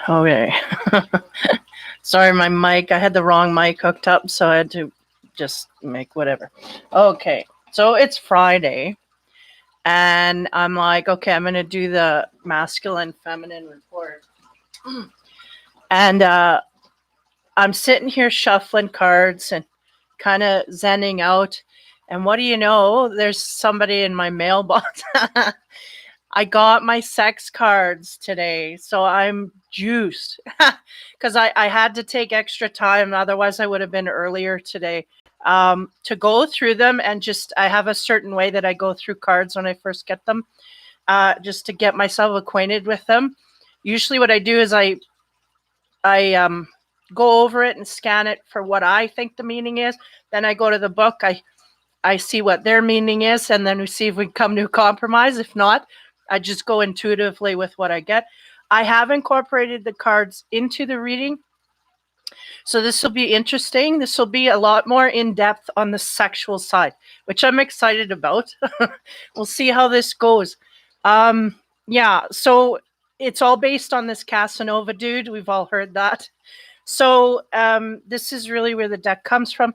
Okay. Sorry, my mic. I had the wrong mic hooked up, so I had to just make whatever. Okay. So it's Friday, and I'm like, okay, I'm going to do the masculine feminine report. And I'm sitting here shuffling cards and kind of zenning out. And what do you know? There's somebody in my mailbox. I got my sex cards today, so I'm juiced because I had to take extra time. Otherwise, I would have been earlier today to go through them. And just, I have a certain way that I go through cards when I first get them, just to get myself acquainted with them. Usually what I do is I go over it and scan it for what I think the meaning is. Then I go to the book. I see what their meaning is, and then we see if we can come to a compromise. If not, I just go intuitively with what I get. I have incorporated the cards into the reading, so this will be interesting. This will be a lot more in depth on the sexual side, which I'm excited about. We'll see how this goes. Yeah, so it's all based on this Casanova dude. We've all heard that. So this is really where the deck comes from.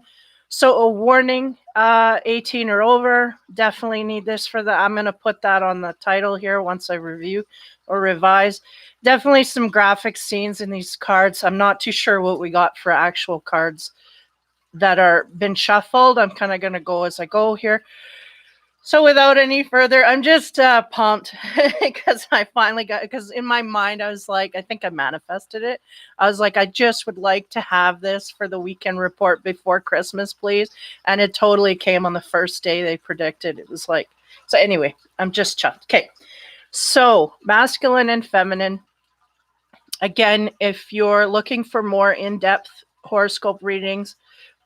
So a warning, 18 or over, definitely need this for the, I'm going to put that on the title here once I review or revise. Definitely some graphic scenes in these cards. I'm not too sure what we got for actual cards that are been shuffled. I'm kind of going to go as I go here. So without any further, I'm just pumped because I finally got, because in my mind, I was like, I think I manifested it. I was like, I just would like to have this for the weekend report before Christmas, please. And it totally came on the first day they predicted. It was like, so anyway, I'm just chuffed. Okay. So masculine and feminine. Again, if you're looking for more in-depth horoscope readings,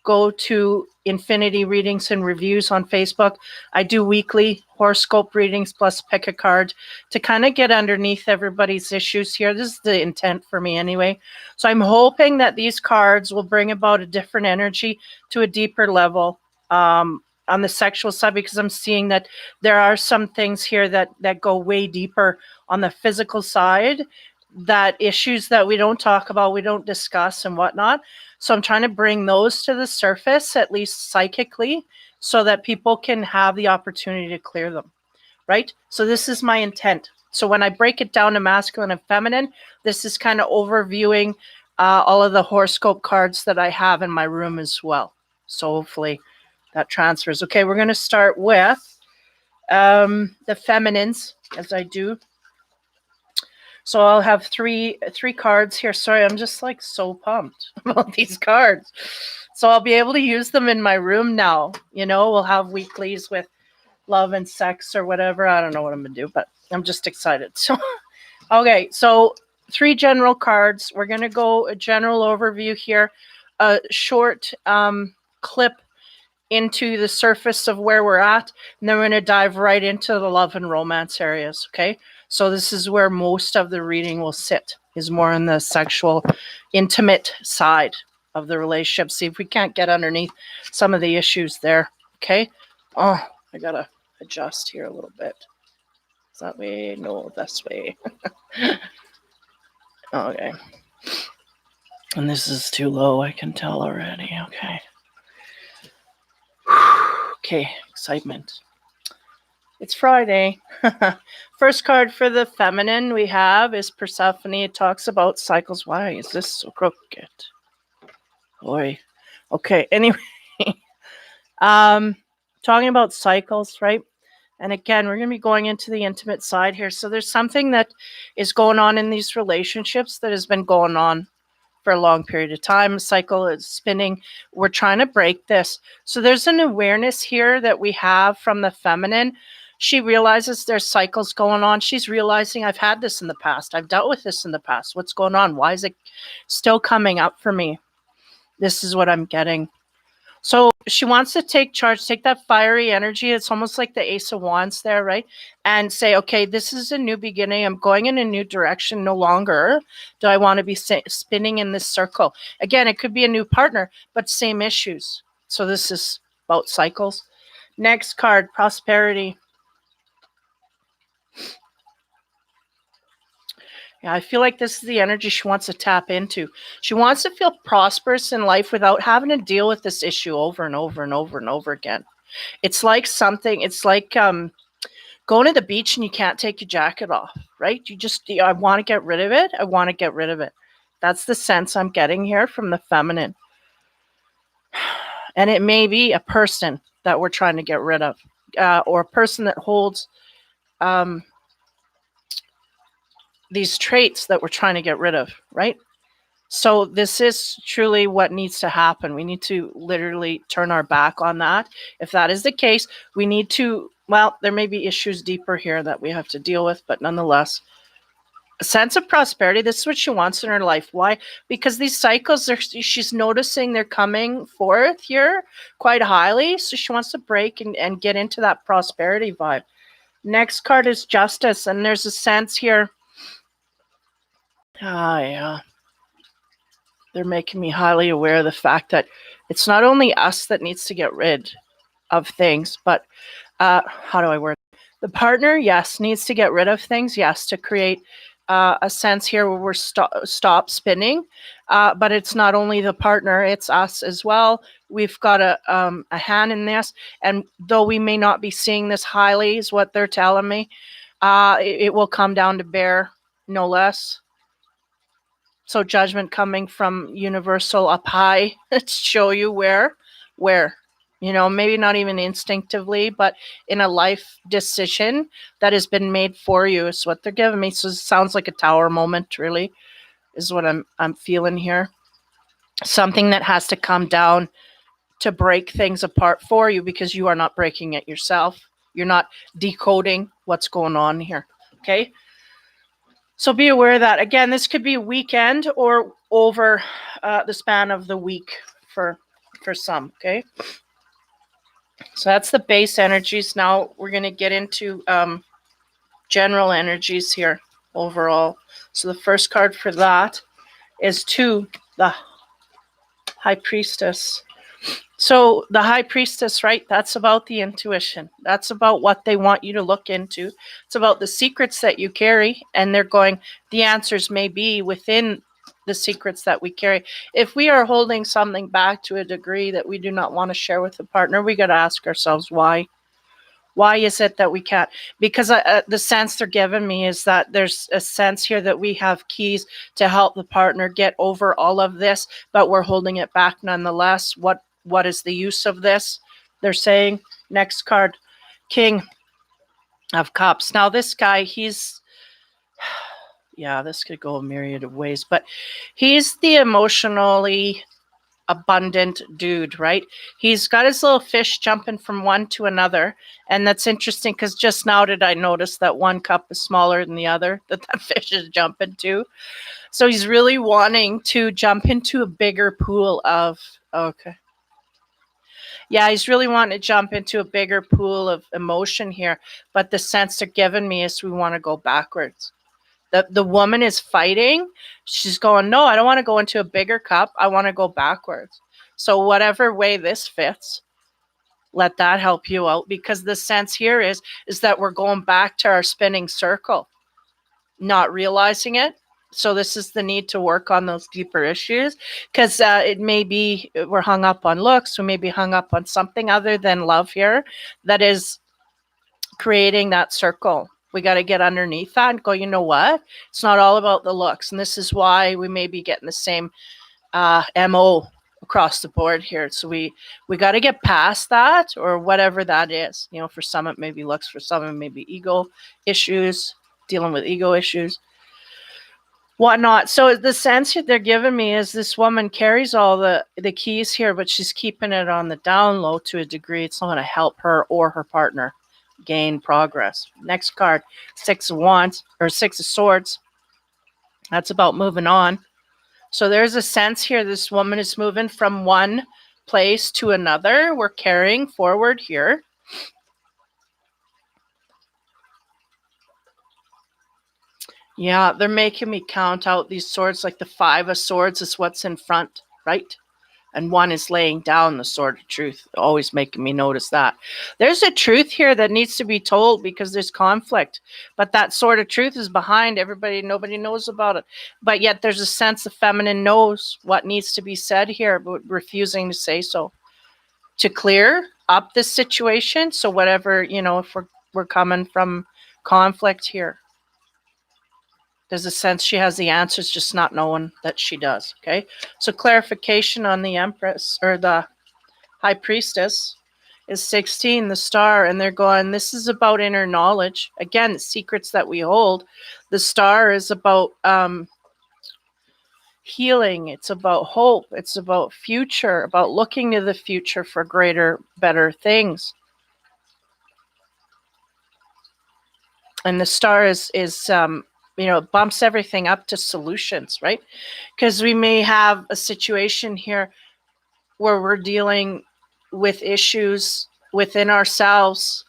go to Infinity Readings and Reviews on Facebook. I do weekly horoscope readings plus pick a card to kind of get underneath everybody's issues here. This is the intent for me anyway. So I'm hoping that these cards will bring about a different energy to a deeper level on the sexual side, because I'm seeing that there are some things here that go way deeper on the physical side, that issues that we don't talk about, we don't discuss and whatnot. So I'm trying to bring those to the surface, at least psychically, so that people can have the opportunity to clear them, right? So this is my intent. So when I break it down to masculine and feminine, this is kind of overviewing all of the horoscope cards that I have in my room as well. So hopefully that transfers. Okay, we're going to start with the feminines, as I do. So I'll have three cards here. Sorry, I'm just like so pumped about these cards. So I'll be able to use them in my room now. You know, we'll have weeklies with love and sex or whatever. I don't know what I'm going to do, but I'm just excited. So, okay, so 3 general cards. We're going to go a general overview here, a short clip into the surface of where we're at, and then we're going to dive right into the love and romance areas, okay? So this is where most of the reading will sit, is more on the sexual, intimate side of the relationship. See if we can't get underneath some of the issues there, okay? Oh, I got to adjust here a little bit. Is that way? No, this way. Okay. And this is too low, I can tell already, okay. Okay, excitement. It's Friday. First card for the feminine we have is Persephone. It talks about cycles. Why is this so crooked? Boy. Okay, anyway. Talking about cycles, right? And again, we're going to be going into the intimate side here. So there's something that is going on in these relationships that has been going on for a long period of time. Cycle is spinning. We're trying to break this. So there's an awareness here that we have from the feminine. She realizes there's cycles going on. She's realizing I've had this in the past. I've dealt with this in the past. What's going on? Why is it still coming up for me? This is what I'm getting. So she wants to take charge, take that fiery energy. It's almost like the Ace of Wands there, right? And say, okay, this is a new beginning. I'm going in a new direction. No longer do I want to be spinning in this circle. Again, it could be a new partner, but same issues. So this is about cycles. Next card, prosperity. Yeah, I feel like this is the energy she wants to tap into. She wants to feel prosperous in life without having to deal with this issue over and over and over and over again. It's like going to the beach and you can't take your jacket off, right? I want to get rid of it. I want to get rid of it. That's the sense I'm getting here from the feminine. And it may be a person that we're trying to get rid of, or a person that holds these traits that we're trying to get rid of, right? So this is truly what needs to happen. We need to literally turn our back on that. If that is the case, we need to, well, there may be issues deeper here that we have to deal with, but nonetheless, a sense of prosperity. This is what she wants in her life. Why? Because these cycles, she's noticing they're coming forth here quite highly. So she wants to break and get into that prosperity vibe. Next card is justice. And there's a sense here. Yeah. They're making me highly aware of the fact that it's not only us that needs to get rid of things, but how do I word it? The partner, yes, needs to get rid of things, yes, to create a sense here where we're stop spinning. But it's not only the partner, it's us as well. We've got a hand in this. And though we may not be seeing this highly, is what they're telling me, it will come down to bear, no less. So judgment coming from universal up high to show you where, maybe not even instinctively, but in a life decision that has been made for you is what they're giving me. So it sounds like a tower moment, really, is what I'm feeling here. Something that has to come down to break things apart for you because you are not breaking it yourself. You're not decoding what's going on here. Okay. So be aware of that. Again, this could be a weekend or over the span of the week for some, okay? So that's the base energies. Now we're going to get into general energies here overall. So the first card for that is 2, the High Priestess. So the High Priestess, right? That's about the intuition. That's about what they want you to look into. It's about the secrets that you carry. And they're going, the answers may be within the secrets that we carry. If we are holding something back to a degree that we do not want to share with the partner, we got to ask ourselves why. Why is it that we can't? Because the sense they're giving me is that there's a sense here that we have keys to help the partner get over all of this, but we're holding it back nonetheless. What is the use of this? They're saying. Next card, King of Cups. Now this guy, this could go a myriad of ways, but he's the emotionally abundant dude, right? He's got his little fish jumping from one to another. And that's interesting because just now did I notice that one cup is smaller than the other that fish is jumping to. So he's really wanting to jump into a bigger pool of, okay. Yeah, he's really wanting to jump into a bigger pool of emotion here. But the sense they're giving me is we want to go backwards. The woman is fighting. She's going, no, I don't want to go into a bigger cup. I want to go backwards. So whatever way this fits, let that help you out, because the sense here is that we're going back to our spinning circle, not realizing it. So this is the need to work on those deeper issues, because it may be we're hung up on looks. We may be hung up on something other than love here that is creating that circle. We got to get underneath that and go, you know what? It's not all about the looks. And this is why we may be getting the same MO across the board here. So we got to get past that, or whatever that is. For some it may be looks, for some it may be ego issues, dealing with ego issues, whatnot. So the sense that they're giving me is this woman carries all the keys here, but she's keeping it on the down low to a degree. It's not going to help her or her partner gain progress. Next card, 6 of Wands, or 6 of Swords. That's about moving on. So there's a sense here this woman is moving from one place to another. We're carrying forward here. Yeah, they're making me count out these swords, like the 5 of Swords is what's in front, right? and one is laying down the sword of truth, always making me notice that. There's a truth here that needs to be told because there's conflict, but that sword of truth is behind everybody. Nobody knows about it, but yet there's a sense the feminine knows what needs to be said here, but refusing to say so, to clear up this situation. So whatever, if we're coming from conflict here, there's a sense she has the answers, just not knowing that she does. Okay, so clarification on the Empress, or the High Priestess, is 16, the star, and they're going, this is about inner knowledge. Again, secrets that we hold. The star is about healing. It's about hope. It's about future, about looking to the future for greater, better things. And the star is it bumps everything up to solutions, right? Because we may have a situation here where we're dealing with issues within ourselves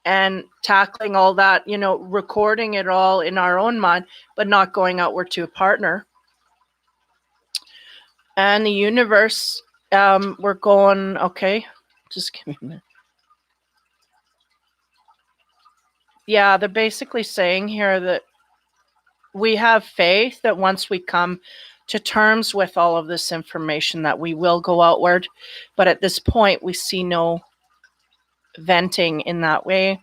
and tackling all that, recording it all in our own mind, but not going outward to a partner. And the universe, we're going, okay, just give me a minute. Yeah, they're basically saying here that we have faith that once we come to terms with all of this information, that we will go outward. But at this point, we see no venting in that way.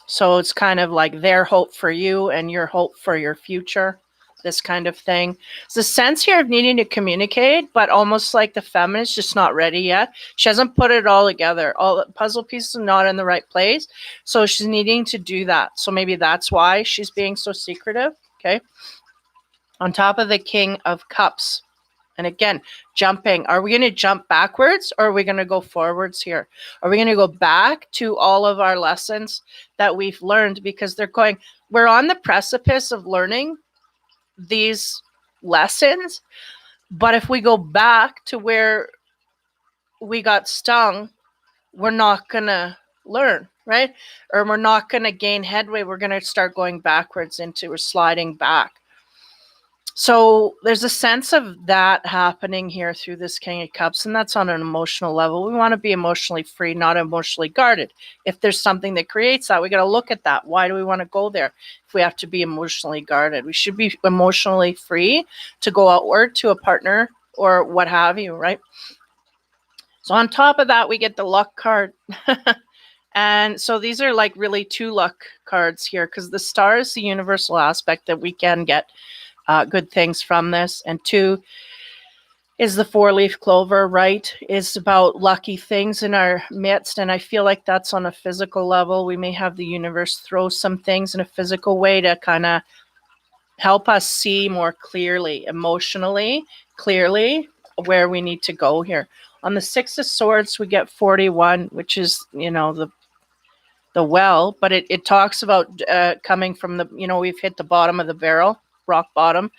So it's kind of like their hope for you and your hope for your future, this kind of thing. It's a sense here of needing to communicate, but almost like the feminist just not ready yet. She hasn't put it all together. All the puzzle pieces are not in the right place. So she's needing to do that. So maybe that's why she's being so secretive. Okay. On top of the King of Cups. And again, jumping. Are we going to jump backwards, or are we going to go forwards here? Are we going to go back to all of our lessons that we've learned? Because we're on the precipice of learning these lessons. But if we go back to where we got stung, we're not going to learn, right? Or we're not going to gain headway. We're going to start going backwards we're sliding back. So there's a sense of that happening here through this King of Cups, and that's on an emotional level. We want to be emotionally free, not emotionally guarded. If there's something that creates that, we got to look at that. Why do we want to go there if we have to be emotionally guarded? We should be emotionally free to go outward to a partner or what have you, right? So on top of that, we get the luck card. And so these are like really 2 luck cards here, because the star is the universal aspect that we can get good things from this. And 2 is the 4-leaf clover, right? Is about lucky things in our midst. And I feel like that's on a physical level. We may have the universe throw some things in a physical way to kind of help us see more clearly, emotionally clearly, where we need to go here. On the 6 of Swords, we get 41, which is, the well, but it talks about coming from we've hit the bottom of the barrel, rock bottom.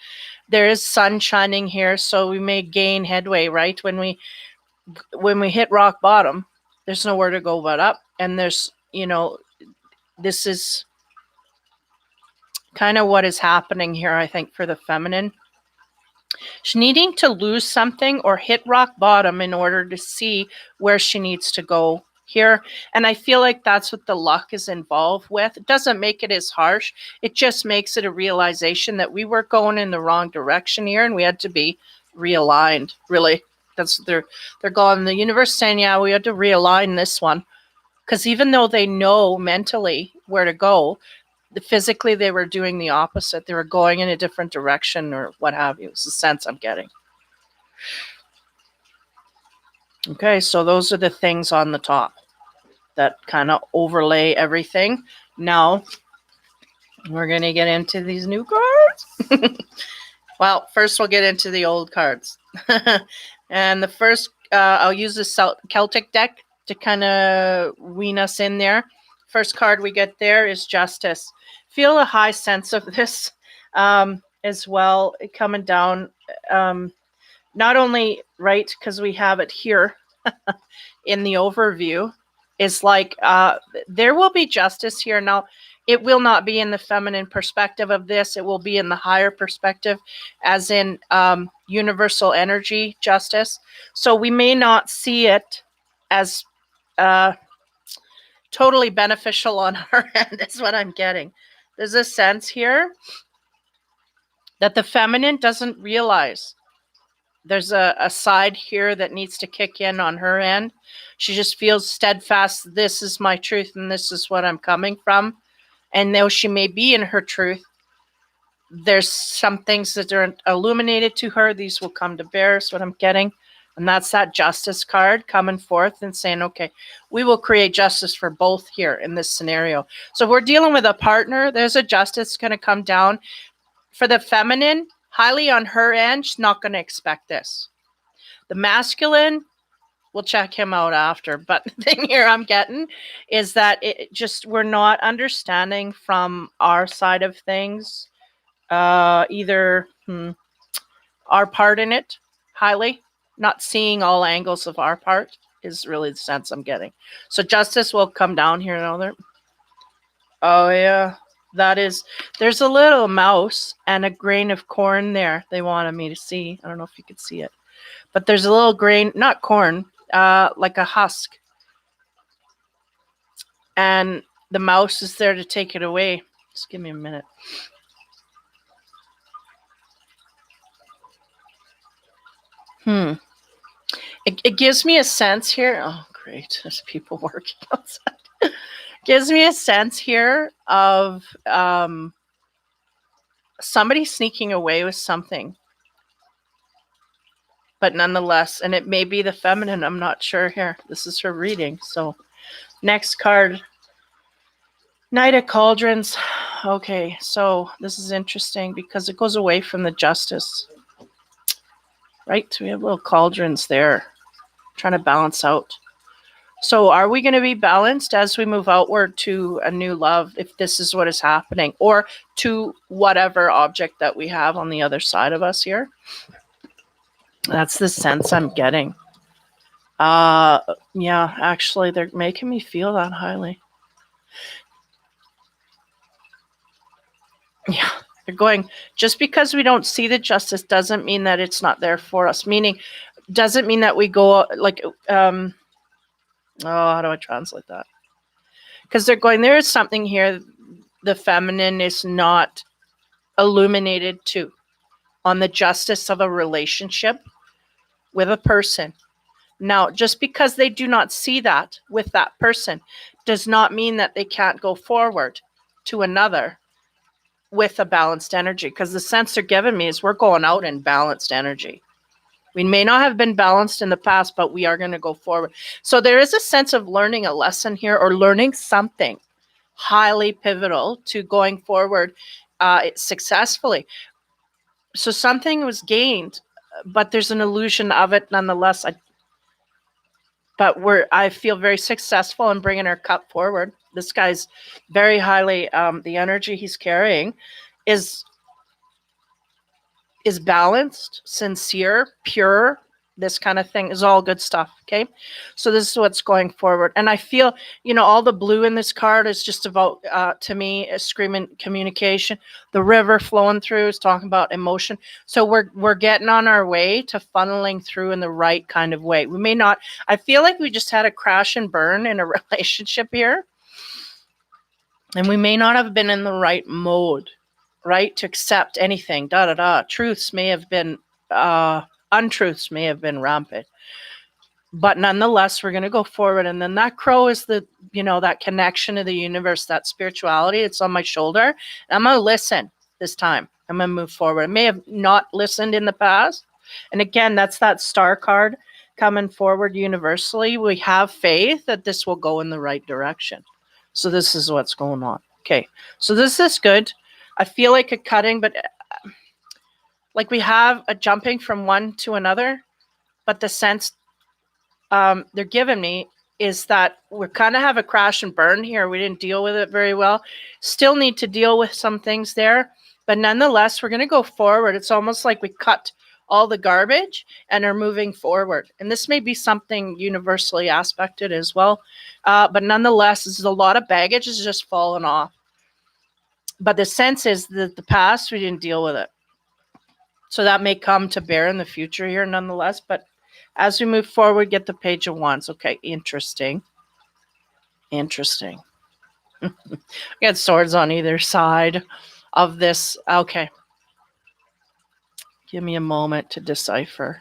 There is sun shining here, so we may gain headway, right? When we hit rock bottom, there's nowhere to go but up. And there's, this is kind of what is happening here, I think, for the feminine. She's needing to lose something or hit rock bottom in order to see where she needs to go here. And I feel like that's what the luck is involved with. It doesn't make it as harsh. It just makes it a realization that we were going in the wrong direction here and we had to be realigned. Really, that's they're going, the universe saying, yeah, we had to realign this one. Because even though they know mentally where to go, physically they were doing the opposite. They were going in a different direction or what have you. It's the sense I'm getting. Okay, so those are the things on the top that kind of overlay everything. Now, we're going to get into these new cards. Well, first we'll get into the old cards. And the first, I'll use the Celtic deck to kind of wean us in there. First card we get there is Justice. Feel a high sense of this as well, coming down. Not only, right, because we have it here in the overview, is like there will be justice here. Now, it will not be in the feminine perspective of this. It will be in the higher perspective, as in universal energy justice. So we may not see it as totally beneficial on our end, is what I'm getting. There's a sense here that the feminine doesn't realize there's a side here that needs to kick in on her end. She just feels steadfast. This is my truth and this is what I'm coming from. And though she may be in her truth, there's some things that aren't illuminated to her. These will come to bear, is what I'm getting. And that's that justice card coming forth and saying, okay, we will create justice for both here in this scenario. So if we're dealing with a partner, there's a justice going to come down. For the feminine, highly on her end, she's not going to expect this. The masculine, we'll check him out after. But the thing here I'm getting is that we're not understanding from our side of things, either our part in it, highly, not seeing all angles of our part is really the sense I'm getting. So justice will come down here and over. Oh, yeah. There's a little mouse and a grain of corn there they wanted me to see. I don't know if you could see it. But there's a little grain, not corn, like a husk. And the mouse is there to take it away. Just give me a minute. It gives me a sense here. Oh, great. There's people working outside. Gives me a sense here of somebody sneaking away with something. But nonetheless, and it may be the feminine, I'm not sure here. This is her reading. So next card, Knight of Cauldrons. Okay, so this is interesting because it goes away from the justice. Right? We have little cauldrons there trying to balance out. So are we going to be balanced as we move outward to a new love, if this is what is happening, or to whatever object that we have on the other side of us here? That's the sense I'm getting. Yeah, actually, they're making me feel that highly. Yeah, they're going, just because we don't see the justice doesn't mean that it's not there for us. Meaning, doesn't mean that we go like, how do I translate that? Because they're going, there is something here the feminine is not illuminated to on the justice of a relationship with a person. Now, just because they do not see that with that person does not mean that they can't go forward to another with a balanced energy. Because the sense they're giving me is we're going out in balanced energy. We may not have been balanced in the past, but we are going to go forward. So there is a sense of learning a lesson here, or learning something highly pivotal to going forward successfully. So something was gained, but there's an illusion of it nonetheless. I feel very successful in bringing our cup forward. This guy's very highly, the energy he's carrying is balanced, sincere, pure. This kind of thing is all good stuff. Okay. So this is what's going forward. And I feel, all the blue in this card is just about, to me, a screaming communication. The river flowing through is talking about emotion. So we're getting on our way to funneling through in the right kind of way. We may not, I feel like we just had a crash and burn in a relationship here. And we may not have been in the right mode, right, to accept anything, Truths may have been, untruths may have been rampant. But nonetheless, we're going to go forward. And then that crow is the, that connection to the universe, that spirituality. It's on my shoulder. And I'm going to listen this time. I'm going to move forward. I may have not listened in the past. And again, that's that star card coming forward universally. We have faith that this will go in the right direction. So this is what's going on. Okay. So this is good. I feel like a cutting, but like we have a jumping from one to another, but the sense they're giving me is that we kind of have a crash and burn here. We didn't deal with it very well. Still need to deal with some things there, but nonetheless, we're going to go forward. It's almost like we cut all the garbage and are moving forward. And this may be something universally aspected as well. But nonetheless, this is a lot of baggage is just falling off. But the sense is that the past, we didn't deal with it. So that may come to bear in the future here nonetheless. But as we move forward, get the Page of Wands. Okay, interesting. Interesting. Get swords on either side of this. Okay. Give me a moment to decipher.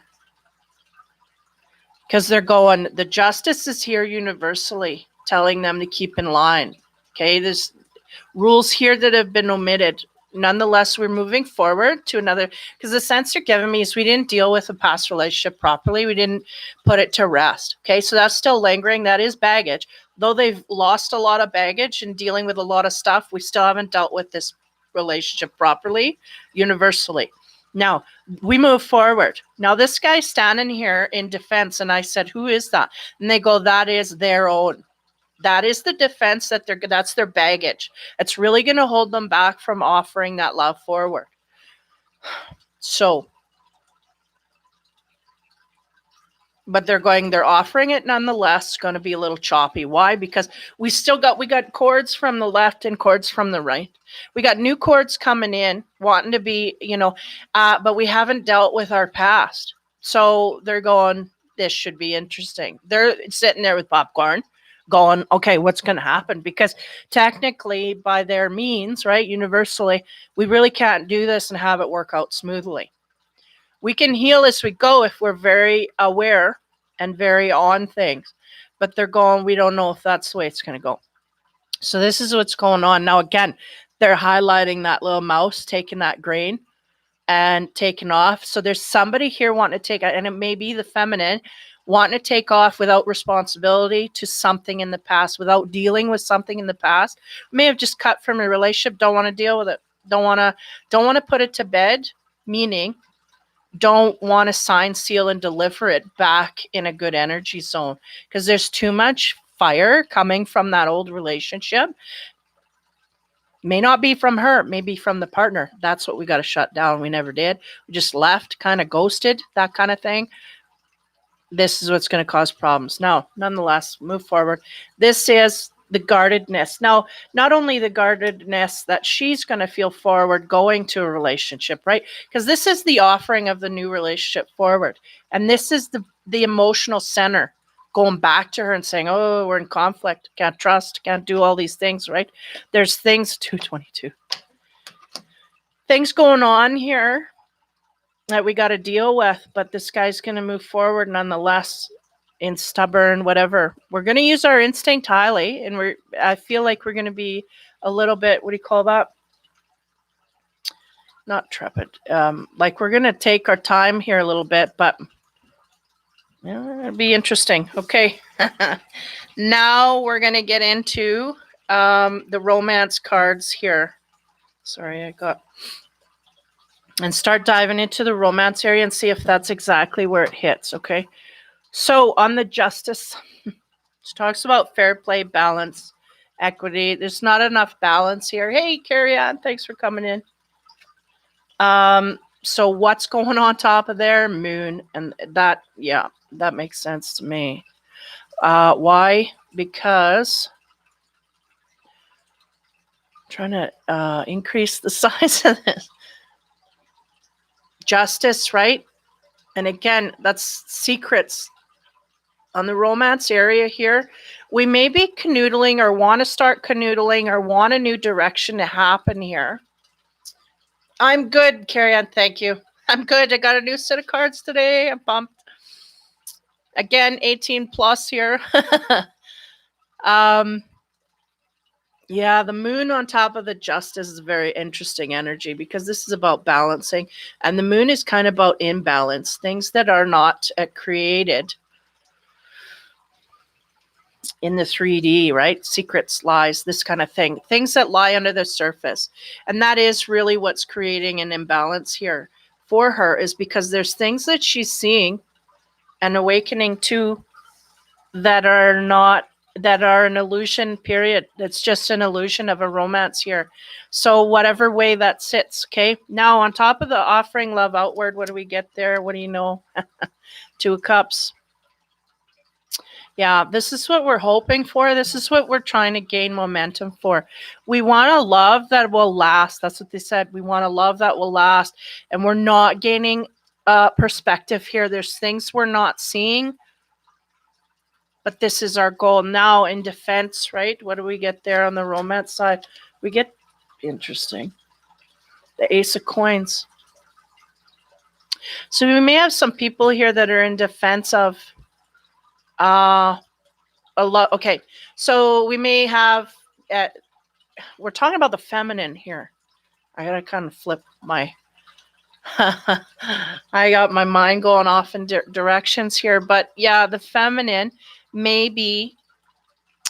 Because they're going, the justice is here universally, telling them to keep in line. Okay, there's rules here that have been omitted. Nonetheless, we're moving forward to another, because the sense you're giving me is we didn't deal with a past relationship properly. We didn't put it to rest. Okay, so that's still lingering. That is baggage. Though they've lost a lot of baggage and dealing with a lot of stuff, we still haven't dealt with this relationship properly, universally. Now, we move forward. Now, this guy's standing here in defense, and I said, who is that? And they go, that is their own. That is the defense that's their baggage. It's really going to hold them back from offering that love forward. So, but they're offering it nonetheless. It's going to be a little choppy. Why? Because we got cords from the left and cords from the right. We got new cords coming in, wanting to be, but we haven't dealt with our past. So they're going, this should be interesting. They're sitting there with popcorn going, okay, what's going to happen? Because technically, by their means, right, universally, we really can't do this and have it work out smoothly. We can heal as we go if we're very aware and very on things. But they're going, we don't know if that's the way it's going to go. So this is what's going on. Now, again, they're highlighting that little mouse, taking that grain and taking off. So there's somebody here wanting to take, and it may be the feminine, wanting to take off without responsibility to something in the past, without dealing with something in the past. May have just cut from a relationship, don't want to deal with it. Don't want to put it to bed, meaning don't want to sign, seal, and deliver it back in a good energy zone because there's too much fire coming from that old relationship. May not be from her, maybe from the partner. That's what we got to shut down. We never did. We just left, kind of ghosted, that kind of thing. This is what's going to cause problems. Now, nonetheless, move forward. This is the guardedness. Now, not only the guardedness that she's going to feel forward going to a relationship, right? Because this is the offering of the new relationship forward. And this is the emotional center going back to her and saying, oh, we're in conflict, can't trust, can't do all these things, right? There's things, 222. Things going on here that we got to deal with, but this guy's going to move forward nonetheless in stubborn, whatever. We're going to use our instinct highly, and I feel like we're going to be a little bit, what do you call that? Not trepid. Like we're going to take our time here a little bit, but it'll be interesting. Okay. Now we're going to get into the romance cards here. Sorry, and start diving into the romance area and see if that's exactly where it hits, okay? So on the justice, it talks about fair play, balance, equity. There's not enough balance here. Hey, Carrie Ann, thanks for coming in. So what's going on top of there? Moon. And that, yeah, that makes sense to me. Why? Because I'm trying to increase the size of this. Justice, right? And again, that's secrets. On the romance area here, we may be canoodling or want to start canoodling or want a new direction to happen here. I'm good, Carrie Ann. Thank you. I'm good. I got a new set of cards today. I'm pumped. Again, 18 plus here. Yeah, the moon on top of the justice is very interesting energy because this is about balancing. And the moon is kind of about imbalance, things that are not created in the 3D, right? Secrets, lies, this kind of thing. Things that lie under the surface. And that is really what's creating an imbalance here for her, is because there's things that she's seeing and awakening to that are an illusion, period. It's just an illusion of a romance here. So whatever way that sits, okay? Now on top of the offering love outward, what do we get there? What do you know? 2 of Cups. Yeah, this is what we're hoping for. This is what we're trying to gain momentum for. We want a love that will last. That's what they said. We want a love that will last. And we're not gaining perspective here. There's things we're not seeing, but this is our goal. Now in defense, right? What do we get there on the romance side? We get, interesting, the Ace of Coins. So we may have some people here that are in defense of a lot. Okay, so we may have, we're talking about the feminine here. I gotta kind of flip my, I got my mind going off in directions here. But yeah, the feminine may be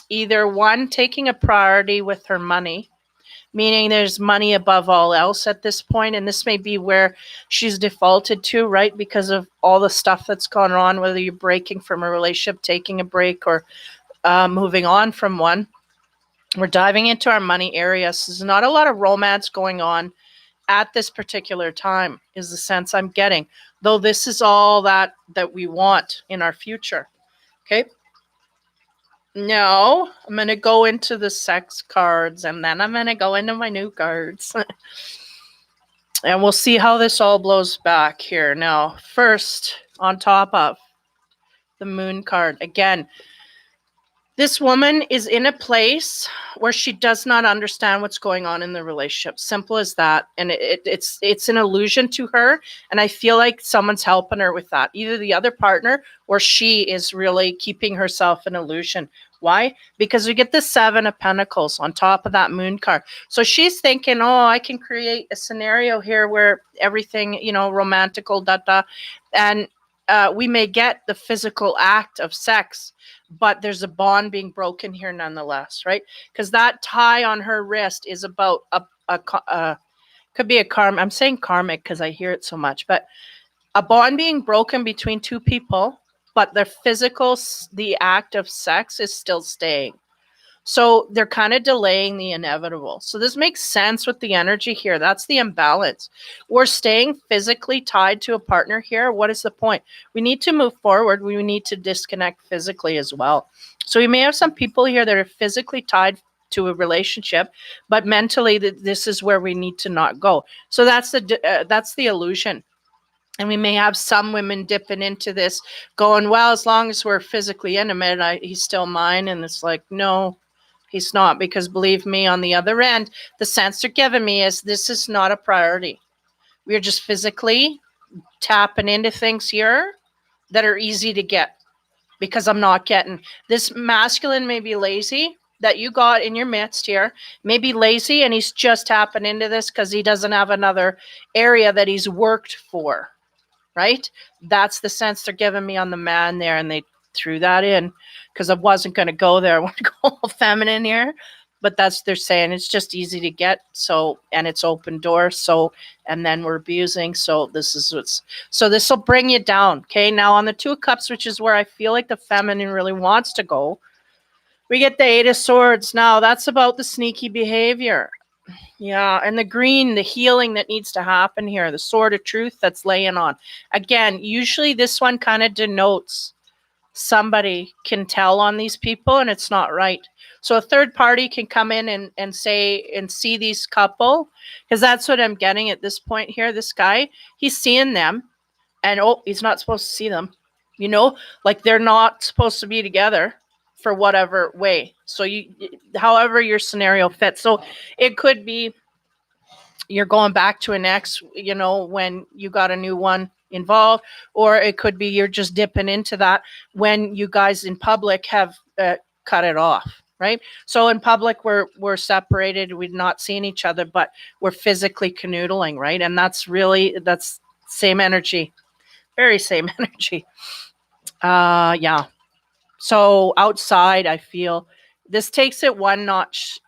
either one, taking a priority with her money, meaning there's money above all else at this point, and this may be where she's defaulted to, right, because of all the stuff that's gone on, whether you're breaking from a relationship, taking a break, or moving on from one. We're diving into our money area. So there's not a lot of romance going on at this particular time, is the sense I'm getting, though this is all that we want in our future. Okay. Now I'm going to go into the sex cards, and then I'm going to go into my new cards. And we'll see how this all blows back here. Now, first, on top of the Moon card, again, this woman is in a place where she does not understand what's going on in the relationship. Simple as that. And it's an illusion to her. And I feel like someone's helping her with that. Either the other partner or she is really keeping herself an illusion. Why? Because we get the Seven of Pentacles on top of that Moon card. So she's thinking, oh, I can create a scenario here where everything, romantical, and we may get the physical act of sex, but there's a bond being broken here nonetheless, right? Because that tie on her wrist is about could be a karma. I'm saying karmic because I hear it so much, but a bond being broken between two people, but the act of sex is still staying. So they're kind of delaying the inevitable. So this makes sense with the energy here. That's the imbalance. We're staying physically tied to a partner here. What is the point? We need to move forward. We need to disconnect physically as well. So we may have some people here that are physically tied to a relationship, but mentally this is where we need to not go. So that's the illusion. And we may have some women dipping into this going, well, as long as we're physically intimate, he's still mine. And it's like, no, he's not, because believe me, on the other end, the sense they're giving me is this is not a priority. We're just physically tapping into things here that are easy to get, because I'm not getting this masculine may be lazy that you got in your midst here, may be lazy, and he's just tapping into this because he doesn't have another area that he's worked for, right? That's the sense they're giving me on the man there, and they threw that in because I wasn't going to go there. I want to go all feminine here, but they're saying it's just easy to get. So, and it's open door. So, and then we're abusing. So this will bring you down. Okay. Now on the Two of Cups, which is where I feel like the feminine really wants to go, we get the Eight of Swords. Now that's about the sneaky behavior. Yeah, and the green, the healing that needs to happen here, the Sword of Truth that's laying on. Again, usually this one kind of denotes somebody can tell on these people and it's not right. So a third party can come in and say and see these couple, because that's what I'm getting at this point here. This guy, he's seeing them, and he's not supposed to see them. Like they're not supposed to be together for whatever way. So however your scenario fits. So it could be you're going back to an ex, when you got a new one involved, or it could be you're just dipping into that when you guys in public have cut it off, right? So in public, we're separated, we're not seeing each other, but we're physically canoodling, right? And that's same energy, very same energy. Yeah. So outside, I feel this takes it one notch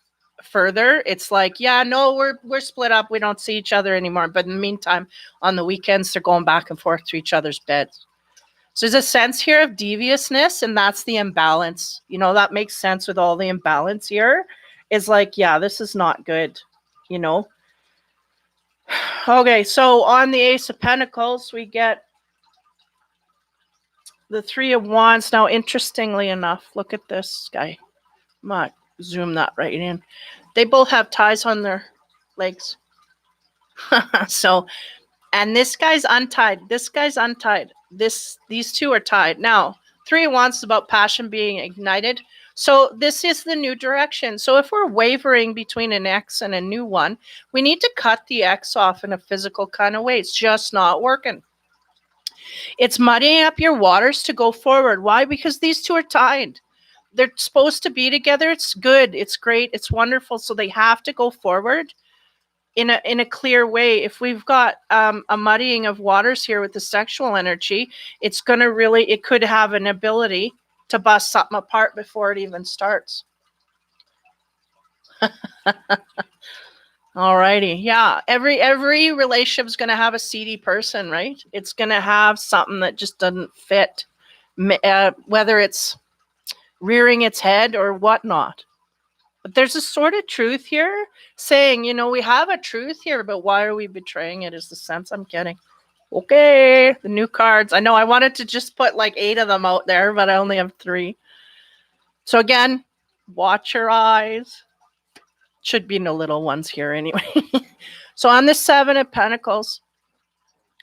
further. It's like, yeah, no, we're split up. We don't see each other anymore. But in the meantime, on the weekends, they're going back and forth to each other's beds. So there's a sense here of deviousness, and that's the imbalance. That makes sense with all the imbalance here. Is like, yeah, this is not good. Okay, so on the Ace of Pentacles, we get the Three of Wands. Now, interestingly enough, look at this guy. Might zoom that right in. They both have ties on their legs. So, and this guy's untied. This guy's untied. These two are tied. Now, Three of Wands is about passion being ignited. So this is the new direction. So if we're wavering between an ex and a new one, we need to cut the ex off in a physical kind of way. It's just not working. It's muddying up your waters to go forward. Why? Because these two are tied. They're supposed to be together. It's good. It's great. It's wonderful. So they have to go forward in a clear way. If we've got a muddying of waters here with the sexual energy, it's going to really, it could have an ability to bust something apart before it even starts. Alrighty. Yeah. Every relationship is going to have a seedy person, right? It's going to have something that just doesn't fit, whether it's rearing its head or whatnot. But there's a sort of truth here saying, we have a truth here, but why are we betraying it is the sense I'm getting. Okay, the new cards. I know I wanted to just put like 8 of them out there, but I only have 3. So again, watch your eyes. Should be no little ones here anyway. So on the 7 of Pentacles,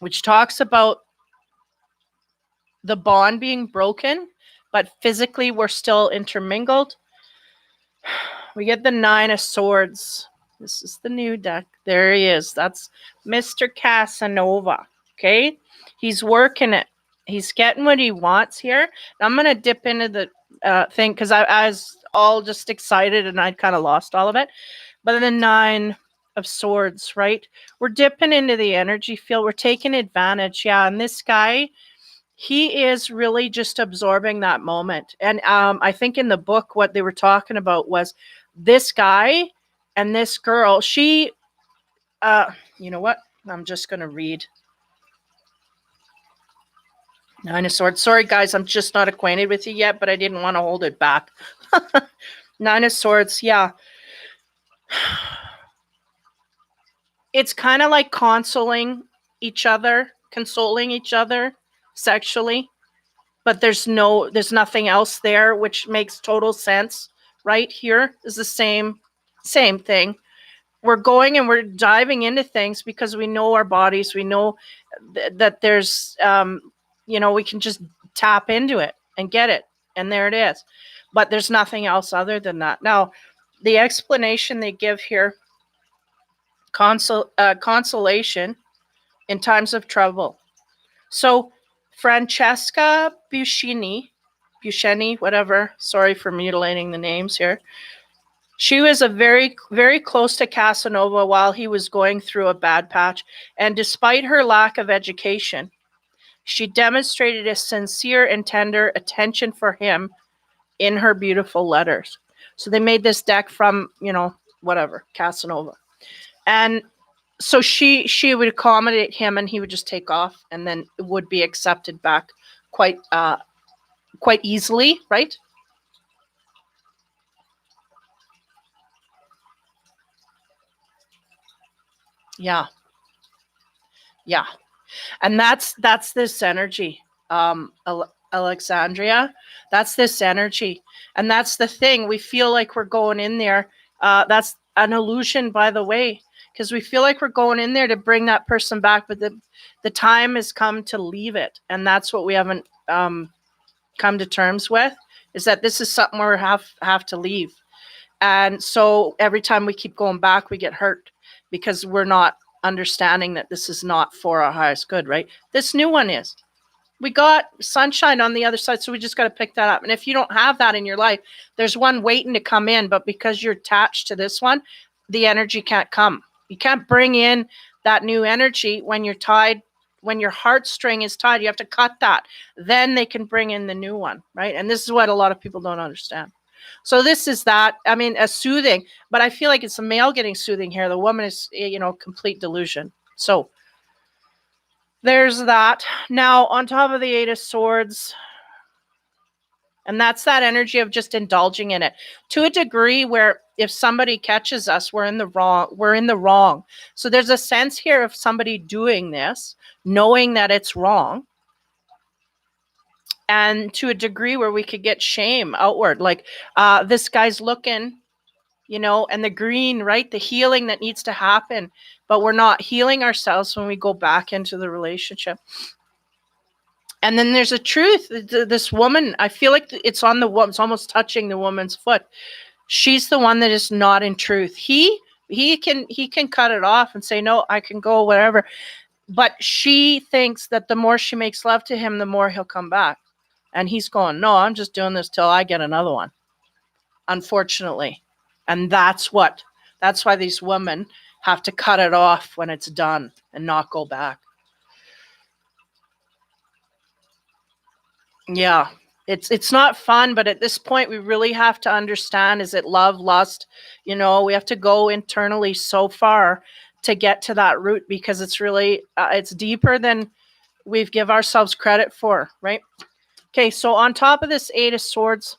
which talks about the bond being broken, but physically we're still intermingled. We get the 9 of Swords. This is the new deck. There he is. That's Mr. Casanova. Okay? He's working it. He's getting what he wants here. Now I'm going to dip into the thing because I was all just excited and I'd kind of lost all of it. But the 9 of Swords, right? We're dipping into the energy field. We're taking advantage. Yeah, and this guy, he is really just absorbing that moment. And I think in the book, what they were talking about was this guy and this girl. She, you know what? I'm just going to read. 9 of Swords. Sorry, guys, I'm just not acquainted with you yet, but I didn't want to hold it back. 9 of Swords, yeah. It's kind of like consoling each other sexually, but there's nothing else there, which makes total sense. Right here is the same thing. We're going and we're diving into things because we know our bodies. We know that there's, we can just tap into it and get it. And there it is. But there's nothing else other than that. Now, the explanation they give here, consolation in times of trouble. So Francesca Buscini, whatever, sorry for mutilating the names here. She was a very, very close to Casanova while he was going through a bad patch. And despite her lack of education, she demonstrated a sincere and tender attention for him in her beautiful letters. So they made this deck from, whatever, Casanova. And so she would accommodate him and he would just take off and then it would be accepted back quite easily, right? Yeah. And that's this energy, Alexandria. That's this energy. And that's the thing. We feel like we're going in there. That's an illusion, by the way, because we feel like we're going in there to bring that person back, but the time has come to leave it. And that's what we haven't come to terms with, is that this is something we have to leave. And so every time we keep going back, we get hurt because we're not understanding that this is not for our highest good, right? This new one is. We got sunshine on the other side, so we just got to pick that up. And if you don't have that in your life, there's one waiting to come in, but because you're attached to this one, the energy can't come. You can't bring in that new energy when you're tied, when your heartstring is tied. You have to cut that. Then they can bring in the new one, right? And this is what a lot of people don't understand. So this is that, a soothing, but I feel like it's a male getting soothing here. The woman is, complete delusion. So there's that. Now, on top of the 8 of Swords, and that's that energy of just indulging in it to a degree where if somebody catches us, we're in the wrong. So there's a sense here of somebody doing this, knowing that it's wrong, and to a degree where we could get shame outward. Like this guy's looking, and the green, right? The healing that needs to happen, but we're not healing ourselves when we go back into the relationship. And then there's a truth. This woman, I feel like it's on the woman. It's almost touching the woman's foot. She's the one that is not in truth. He can cut it off and say, no, I can go, whatever. But she thinks that the more she makes love to him, the more he'll come back. And he's going, no, I'm just doing this till I get another one. Unfortunately. And that's why these women have to cut it off when it's done and not go back. Yeah. It's not fun, but at this point we really have to understand, is it love, lust? We have to go internally so far to get to that root, because it's really it's deeper than we've give ourselves credit for, right? Okay, so on top of this 8 of Swords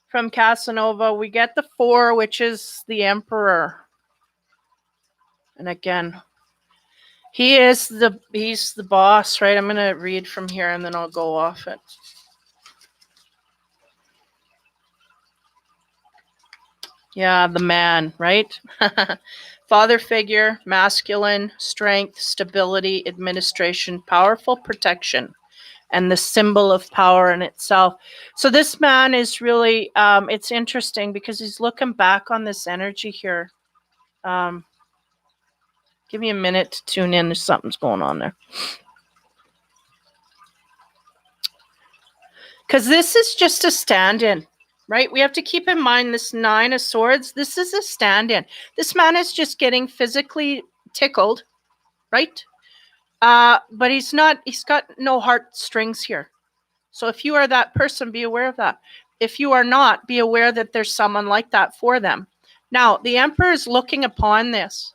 from Casanova, we get the 4, which is the Emperor. And again, he's the boss, right? I'm going to read from here and then I'll go off it. Yeah, the man, right? Father figure, masculine, strength, stability, administration, powerful protection, and the symbol of power in itself. So this man is really, it's interesting because he's looking back on this energy here. Give me a minute to tune in. There's something's going on there. Because this is just a stand-in, right? We have to keep in mind this 9 of Swords. This is a stand-in. This man is just getting physically tickled, right? But he's got no heartstrings here. So if you are that person, be aware of that. If you are not, be aware that there's someone like that for them. Now, the Emperor is looking upon this.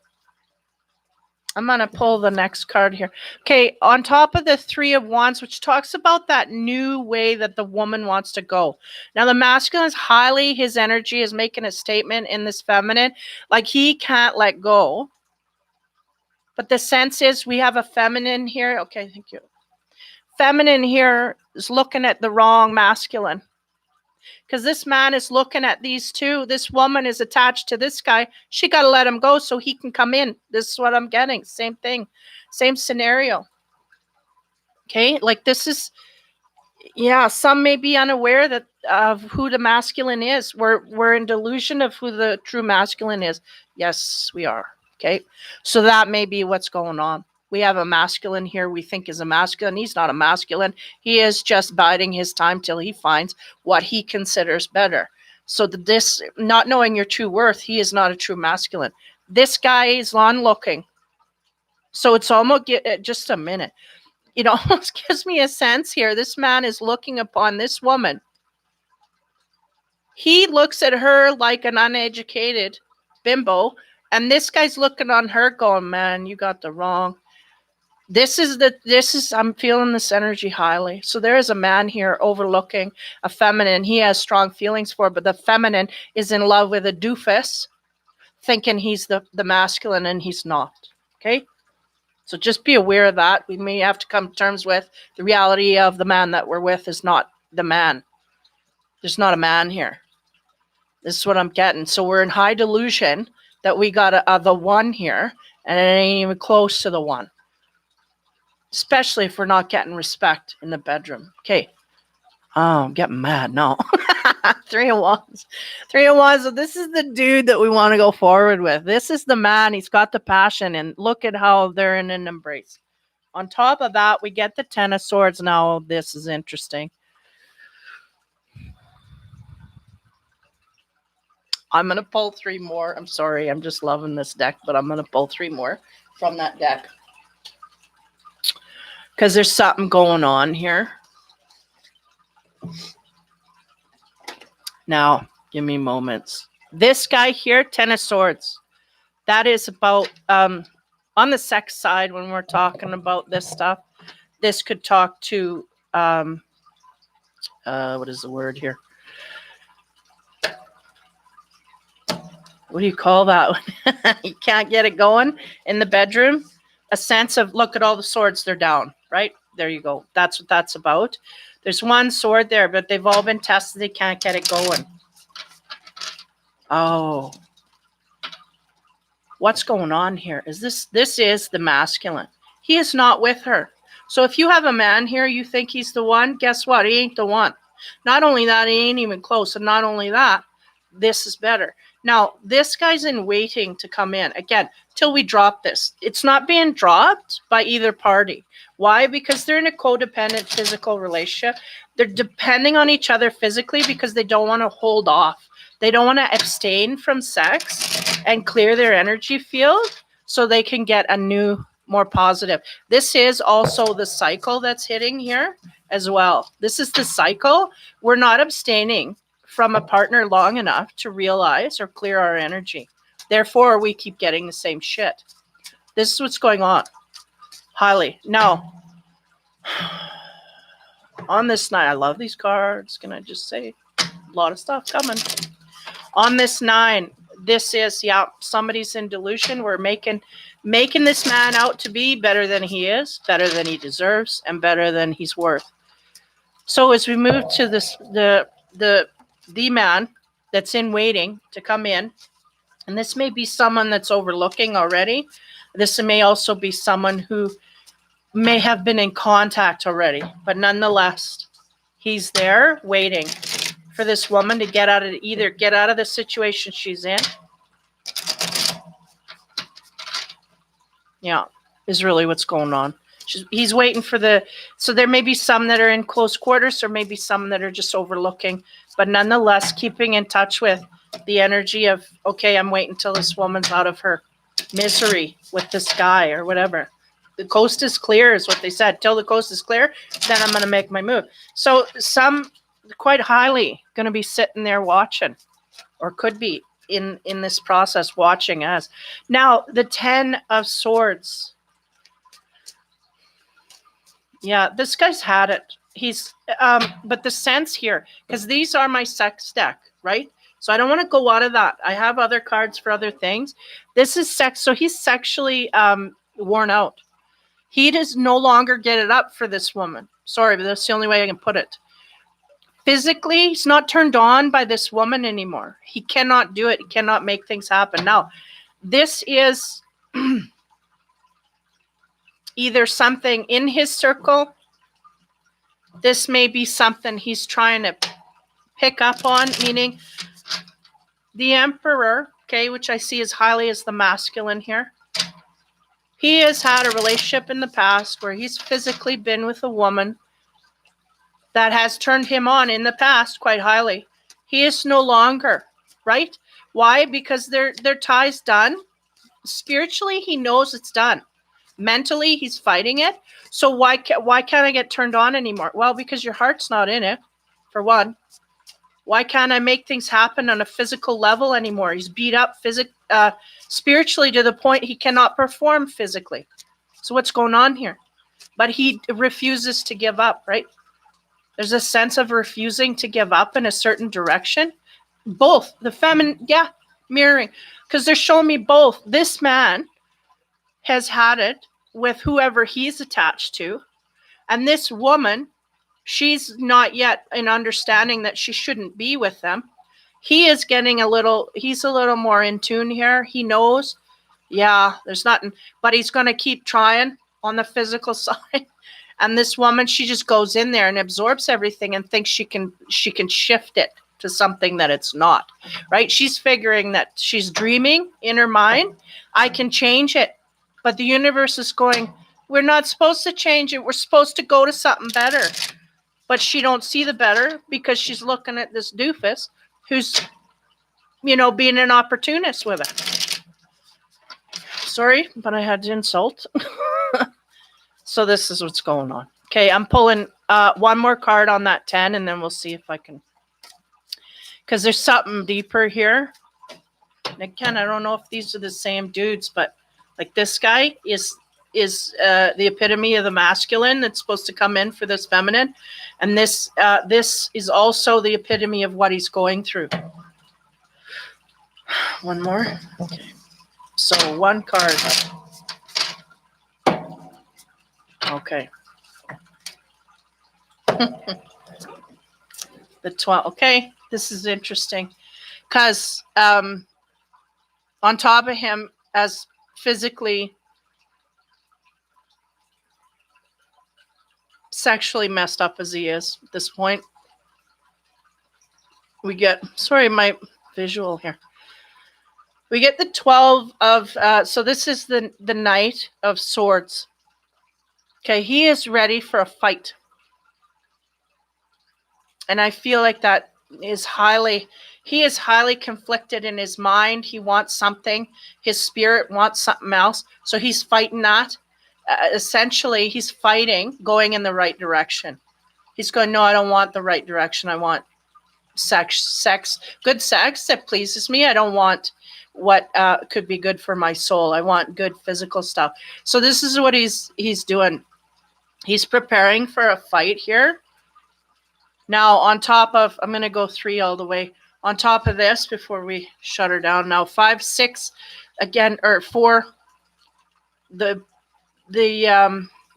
I'm going to pull the next card here. Okay, on top of the 3 of Wands, which talks about that new way that the woman wants to go. Now, the masculine is highly, his energy is making a statement in this feminine. Like, he can't let go. But the sense is we have a feminine here. Okay, thank you. Feminine here is looking at the wrong masculine. Because this man is looking at these two. This woman is attached to this guy. She got to let him go so he can come in. This is what I'm getting. Same thing. Same scenario. Okay? Like this is, yeah, some may be unaware of who the masculine is. We're in delusion of who the true masculine is. Yes, we are. Okay? So that may be what's going on. We have a masculine here we think is a masculine. He's not a masculine. He is just biding his time till he finds what he considers better. So this, not knowing your true worth, he is not a true masculine. This guy is onlooking. So it's almost, just a minute. It almost gives me a sense here. This man is looking upon this woman. He looks at her like an uneducated bimbo. And this guy's looking on her going, man, you got the wrong. I'm feeling this energy highly. So there is a man here overlooking a feminine he has strong feelings for, but the feminine is in love with a doofus, thinking he's the masculine, and he's not. Okay? So just be aware of that. We may have to come to terms with the reality of the man that we're with is not the man. There's not a man here. This is what I'm getting. So we're in high delusion that we got the one here, and it ain't even close to the one. Especially if we're not getting respect in the bedroom. Okay. Oh, I'm getting mad now. 3 of Wands. 3 of Wands. So this is the dude that we want to go forward with. This is the man. He's got the passion. And look at how they're in an embrace. On top of that, we get the 10 of Swords. Now, this is interesting. I'm going to pull 3 more. I'm sorry. I'm just loving this deck. But I'm going to pull 3 more from that deck. Because there's something going on here. Now, give me moments. This guy here, 10 of Swords. That is about, on the sex side, when we're talking about this stuff, this could talk to, what is the word here? What do you call that one? You can't get it going in the bedroom. A sense of, look at all the swords, they're down, right? There you go. That's what that's about. There's one sword there, but they've all been tested. They can't get it going. Oh. What's going on here? This is the masculine. He is not with her. So if you have a man here, you think he's the one, guess what? He ain't the one. Not only that, he ain't even close. And not only that, this is better. Now, this guy's in waiting to come in. Again, till we drop this. It's not being dropped by either party. Why? Because they're in a codependent physical relationship. They're depending on each other physically because they don't want to hold off. They don't want to abstain from sex and clear their energy field so they can get a new, more positive. This is also the cycle that's hitting here as well. This is the cycle. We're not abstaining from a partner long enough to realize or clear our energy. Therefore, we keep getting the same shit. This is what's going on. Highly. Now, on this night, I love these cards. Can I just say a lot of stuff coming. On this 9, this is, yeah, somebody's in delusion. We're making this man out to be better than he is, better than he deserves, and better than he's worth. So as we move to this, the man that's in waiting to come in, and this may be someone that's overlooking already. This may also be someone who may have been in contact already, but nonetheless, he's there waiting for this woman to get out of the situation she's in. Yeah, is really what's going on. He's waiting for so there may be some that are in close quarters, or maybe some that are just overlooking, but nonetheless, keeping in touch with the energy of, okay, I'm waiting till this woman's out of her misery with this guy or whatever. The coast is clear is what they said. Till the coast is clear, then I'm going to make my move. So some quite highly going to be sitting there watching, or could be in this process watching us. Now, the 10 of Swords. Yeah, this guy's had it. He's, but the sense here, because these are my sex deck, right? So I don't want to go out of that. I have other cards for other things. This is sex. So he's sexually worn out. He does no longer get it up for this woman. Sorry, but that's the only way I can put it. Physically, he's not turned on by this woman anymore. He cannot do it. He cannot make things happen. Now, this is either something in his circle. This may be something he's trying to pick up on, meaning the Emperor, okay, which I see as highly as the masculine here. He has had a relationship in the past where he's physically been with a woman that has turned him on in the past quite highly. He is no longer, right? Why? Because their tie's done. Spiritually, he knows it's done. Mentally, he's fighting it. So why can't I get turned on anymore? Well, because your heart's not in it, for one. Why can't I make things happen on a physical level anymore? He's beat up spiritually to the point he cannot perform physically. So what's going on here? But he refuses to give up, right? There's a sense of refusing to give up in a certain direction. Both the feminine, yeah, mirroring, because they're showing me both. This man has had it with whoever he's attached to, and this woman, she's not yet in understanding that she shouldn't be with them. He is getting he's a little more in tune here. He knows, yeah, there's nothing, but he's going to keep trying on the physical side. And this woman, she just goes in there and absorbs everything and thinks she can shift it to something that it's not, right? She's figuring that she's dreaming in her mind. I can change it. But the universe is going, we're not supposed to change it. We're supposed to go to something better. But she don't see the better because she's looking at this doofus who's, being an opportunist with it. Sorry, but I had to insult. So this is what's going on. Okay, I'm pulling one more card on that 10, and then we'll see if I can. Because there's something deeper here. And again, I don't know if these are the same dudes, but like this guy is the epitome of the masculine that's supposed to come in for this feminine. And this is also the epitome of what he's going through. One more. Okay. So one card. Okay. The 12. Okay, this is interesting because on top of him, as physically, sexually messed up as he is at this point, we get, sorry, my visual here. We get the 12 of, so this is the Knight of Swords. Okay, he is ready for a fight. And I feel like that is he is highly conflicted in his mind. He wants something. His spirit wants something else. So he's fighting that. Essentially, he's fighting going in the right direction. He's going, no, I don't want the right direction. I want good sex that pleases me. I don't want what could be good for my soul. I want good physical stuff. So this is what he's doing. He's preparing for a fight here. Now, on top of, I'm going to go 3 all the way. On top of this, before we shut her down, now 5, 6, again, or 4, the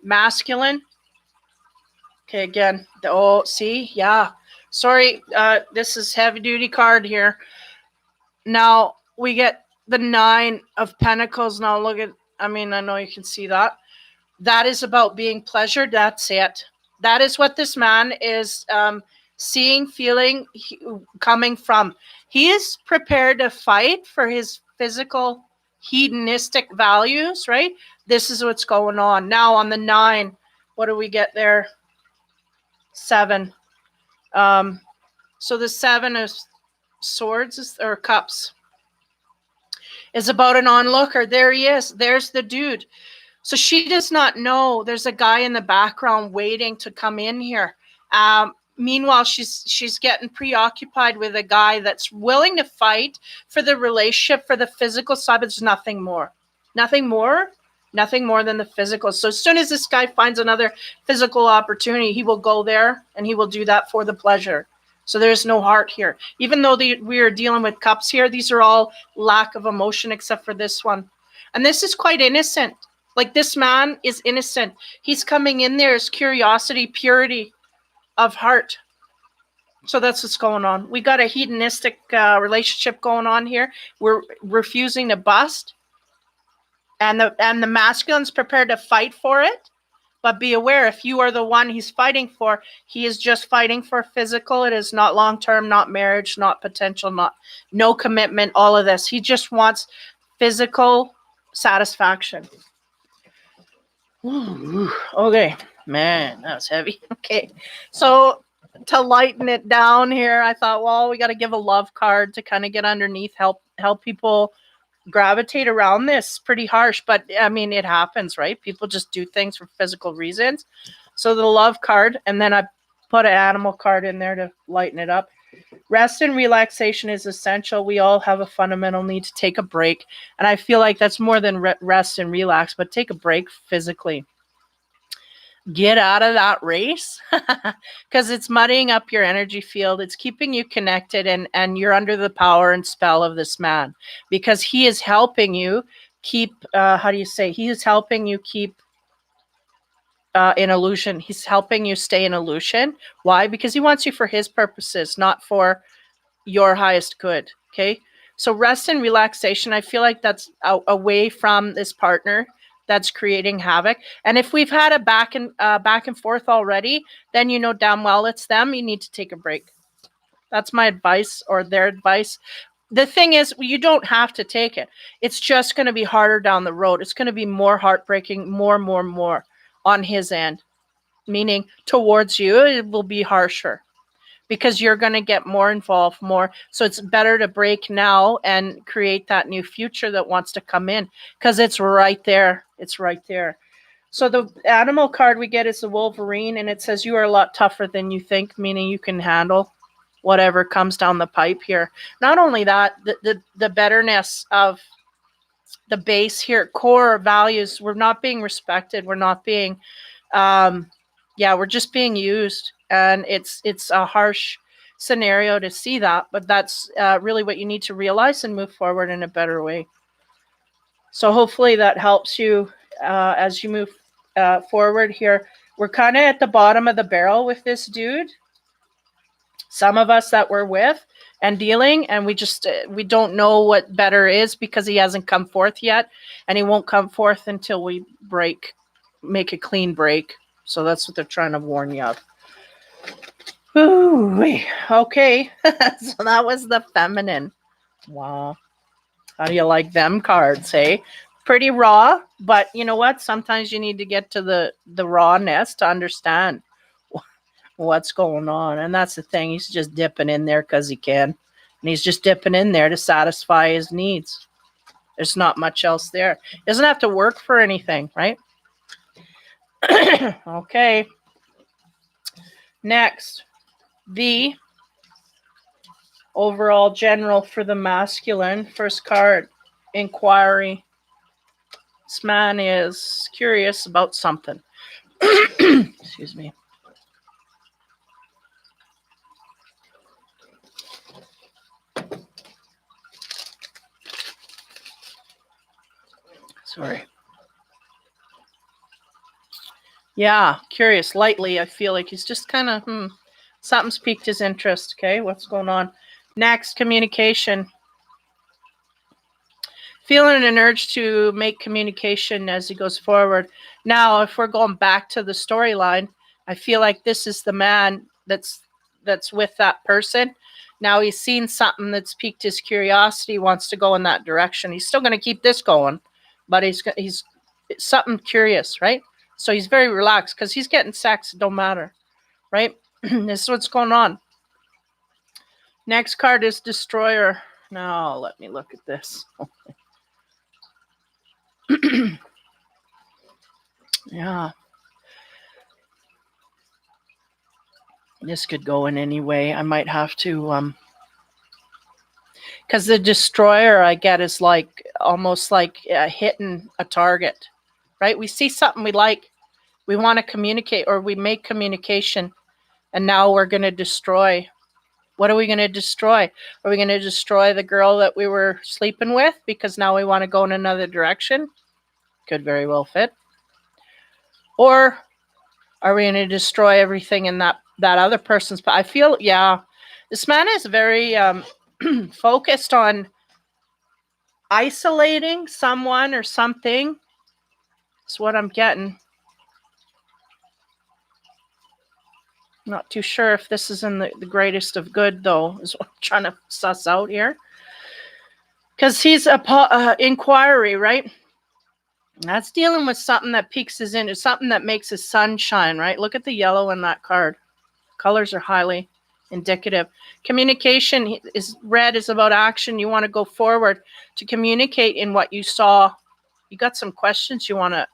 masculine. Okay, again, see, yeah. Sorry, this is heavy duty card here. Now we get the 9 of Pentacles. Now look at, I mean, I know you can see that. That is about being pleasured. That's it. That is what this man is seeing, feeling, coming from. He is prepared to fight for his physical hedonistic values, right? This is what's going on. Now on the 9, what do we get there? 7. So the 7 of Swords or Cups is about an onlooker. There he is. There's the dude. So she does not know there's a guy in the background waiting to come in here. Meanwhile, she's getting preoccupied with a guy that's willing to fight for the relationship, for the physical side, but there's nothing more. Nothing more than the physical. So as soon as this guy finds another physical opportunity, he will go there and he will do that for the pleasure. So there's no heart here. Even though we are dealing with cups here, these are all lack of emotion except for this one. And this is quite innocent. Like, this man is innocent. He's coming in there as curiosity, purity of heart. So that's what's going on. We got a hedonistic relationship going on here. We're refusing to bust. And the masculine's prepared to fight for it. But be aware, if you are the one he's fighting for, he is just fighting for physical. It is not long-term, not marriage, not potential, no commitment, all of this. He just wants physical satisfaction. Ooh, okay, man, that was heavy. Okay, so to lighten it down here, I thought, well, we got to give a love card to kind of get underneath, help people gravitate around this. Pretty harsh, but I mean, it happens, right? People just do things for physical reasons. So the love card, and then I put an animal card in there to lighten it up. Rest and relaxation is essential. We all have a fundamental need to take a break. And I feel like that's more than rest and relax, but take a break physically. Get out of that race because it's muddying up your energy field. It's keeping you connected, and you're under the power and spell of this man because he is helping you keep, he is helping you keep in illusion. He's helping you stay in illusion. Why? Because he wants you for his purposes, not for your highest good. Okay. So rest and relaxation, I feel like that's away from this partner that's creating havoc. And if we've had a back and forth already, then you know damn well it's them. You need to take a break. That's my advice, or their advice. The thing is, you don't have to take it. It's just going to be harder down the road. It's going to be more heartbreaking, more on his end, meaning towards you, it will be harsher because you're going to get more involved, more. So it's better to break now and create that new future that wants to come in because it's right there. It's right there. So the animal card we get is the Wolverine, and it says you are a lot tougher than you think, meaning you can handle whatever comes down the pipe here. Not only that, the betterness of the base here, core values, we're not being respected. We're not being, we're just being used. And it's a harsh scenario to see that, but that's really what you need to realize and move forward in a better way. So hopefully that helps you as you move forward here. we're kind of at the bottom of the barrel with this dude. Some of us that we're with and dealing, and we don't know what better is because he hasn't come forth yet, and he won't come forth until we make a clean break. So that's what they're trying to warn you of. Ooh, okay. So that was the feminine. Wow. How do you like them cards, hey? Pretty raw, but you know what? Sometimes you need to get to the rawness to understand what's going on. And that's the thing. He's just dipping in there because he can. And he's just dipping in there to satisfy his needs. There's not much else there. He doesn't have to work for anything, right? Okay. Next, the overall general for the masculine. First card, inquiry. This man is curious about something. Excuse me. Sorry. Yeah, curious. Lightly, I feel like he's just kind of, something's piqued his interest. Okay, what's going on? Next, communication. Feeling an urge to make communication as he goes forward. Now, if we're going back to the storyline, I feel like this is the man that's with that person. Now he's seen something that's piqued his curiosity, wants to go in that direction. He's still going to keep this going, but he's something curious, right? So he's very relaxed because he's getting sex. It don't matter, right? This is what's going on. Next card is Destroyer. Now, let me look at this. Yeah. This could go in any way. I might have to, because the Destroyer I get is like almost like hitting a target, right? We see something we like, we want to communicate, or we make communication, and now we're going to destroy. What are we going to destroy? Are we going to destroy the girl that we were sleeping with because now we want to go in another direction? Could very well fit. Or are we going to destroy everything in that other person's? I feel, yeah, this man is very focused on isolating someone or something. That's what I'm getting. Not too sure if this is in the greatest of good, though, is what I'm trying to suss out here. Because he's a inquiry, right? That's dealing with something that piques his interest, something that makes his sun shine, right? Look at the yellow in that card. Colors are highly indicative. Communication is red is about action. You want to go forward to communicate in what you saw. You got some questions you want to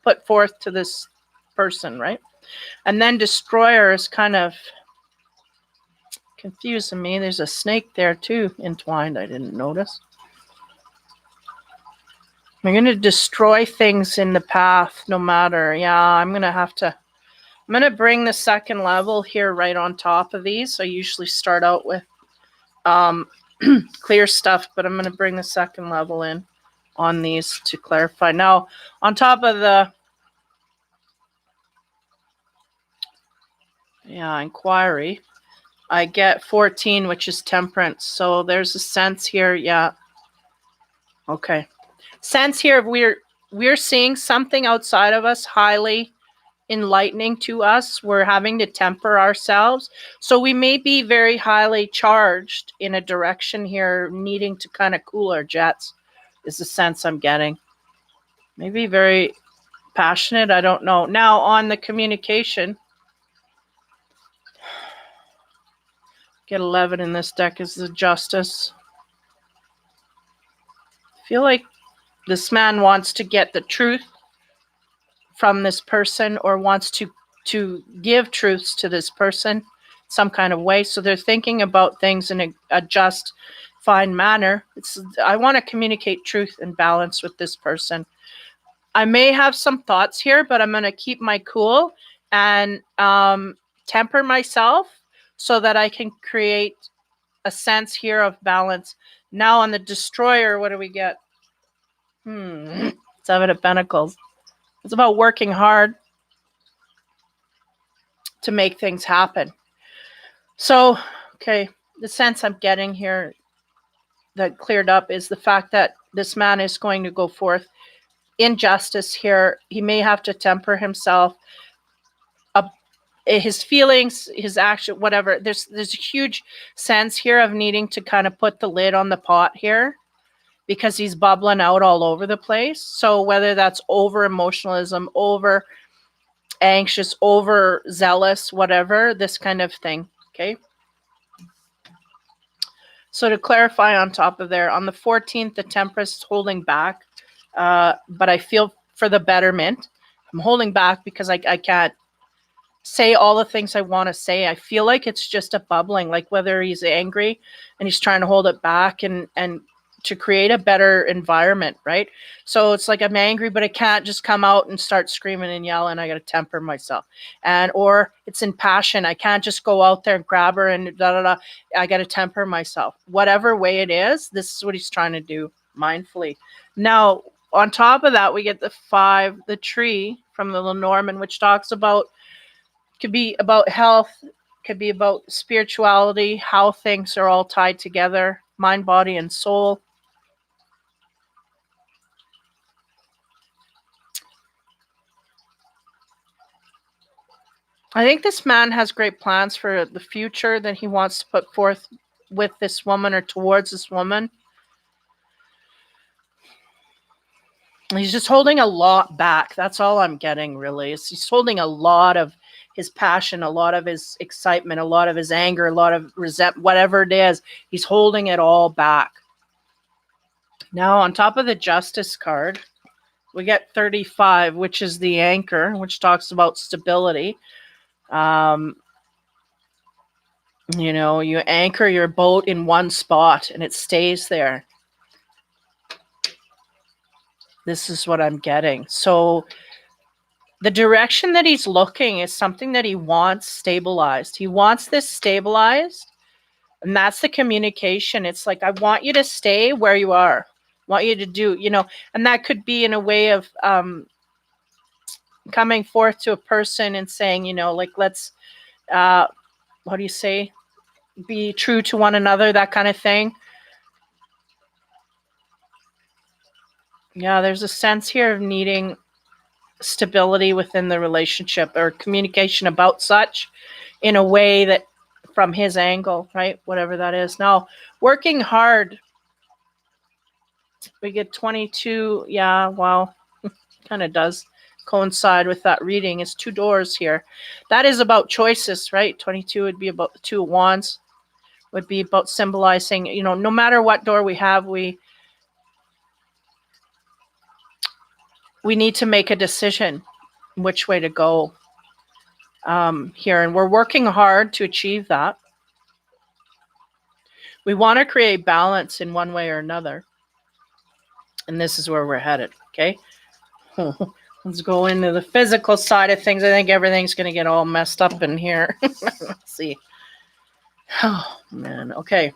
put forth to this person, right? And then Destroyer is kind of confusing me. There's a snake there too, entwined. I didn't notice. I'm going to destroy things in the path no matter. Yeah, I'm going to bring the second level here right on top of these. I usually start out with clear stuff, but I'm going to bring the second level in on these to clarify. Now, on top of the inquiry, I get 14, which is temperance. So there's a sense here. Yeah. Okay. Sense here we're seeing something outside of us highly enlightening to us. We're having to temper ourselves. So we may be very highly charged in a direction here, needing to kind of cool our jets, is the sense I'm getting. Maybe very passionate. I don't know. Now on the communication, get 11 in this deck is the Justice. I feel like this man wants to get the truth from this person, or wants to give truths to this person some kind of way. So they're thinking about things in a just, fine manner. I want to communicate truth and balance with this person. I may have some thoughts here, but I'm going to keep my cool and temper myself so that I can create a sense here of balance. Now on the Destroyer, what do we get? 7 of Pentacles. It's about working hard. to make things happen. So, okay, the sense I'm getting here that cleared up is the fact that this man is going to go forth in justice here. He may have to temper himself, his feelings, his action, whatever. There's a huge sense here of needing to kind of put the lid on the pot here, because he's bubbling out all over the place. So whether that's over emotionalism, over anxious, over zealous, whatever, this kind of thing. Okay. So to clarify on top of there, on the 14th, the Temperance is holding back, but I feel for the betterment. I'm holding back because I can't say all the things I want to say. I feel like it's just a bubbling, like whether he's angry and he's trying to hold it back and to create a better environment, right? So it's like I'm angry, but I can't just come out and start screaming and yelling. I got to temper myself. Or it's in passion. I can't just go out there and grab her and da-da-da. I got to temper myself. Whatever way it is, this is what he's trying to do mindfully. Now, on top of that, we get the 5, the tree from the Lenormand, which talks about, could be about health, could be about spirituality, how things are all tied together, mind, body, and soul. I think this man has great plans for the future that he wants to put forth with this woman or towards this woman. He's just holding a lot back. That's all I'm getting, really. He's holding a lot of his passion, a lot of his excitement, a lot of his anger, a lot of resentment, whatever it is. He's holding it all back. Now, on top of the Justice card, we get 35, which is the Anchor, which talks about stability. You anchor your boat in one spot and it stays there. This is what I'm getting. So the direction that he's looking is something that he wants stabilized. He wants this stabilized, and that's the communication. It's like, I want you to stay where you are. I want you to do, and that could be in a way of coming forth to a person and saying, let's, what do you say? Be true to one another, that kind of thing. Yeah, there's a sense here of needing stability within the relationship or communication about such in a way that from his angle, right? Whatever that is. Now, working hard. We get 22. Yeah, well, kind of does coincide with that reading. It's 2 doors here. That is about choices, right? 22 would be about the 2 of Wands. Would be about symbolizing, no matter what door we have, we need to make a decision which way to go here. And we're working hard to achieve that. We want to create balance in one way or another. And this is where we're headed, okay? Let's go into the physical side of things. I think everything's going to get all messed up in here. Let's see. Oh, man. Okay.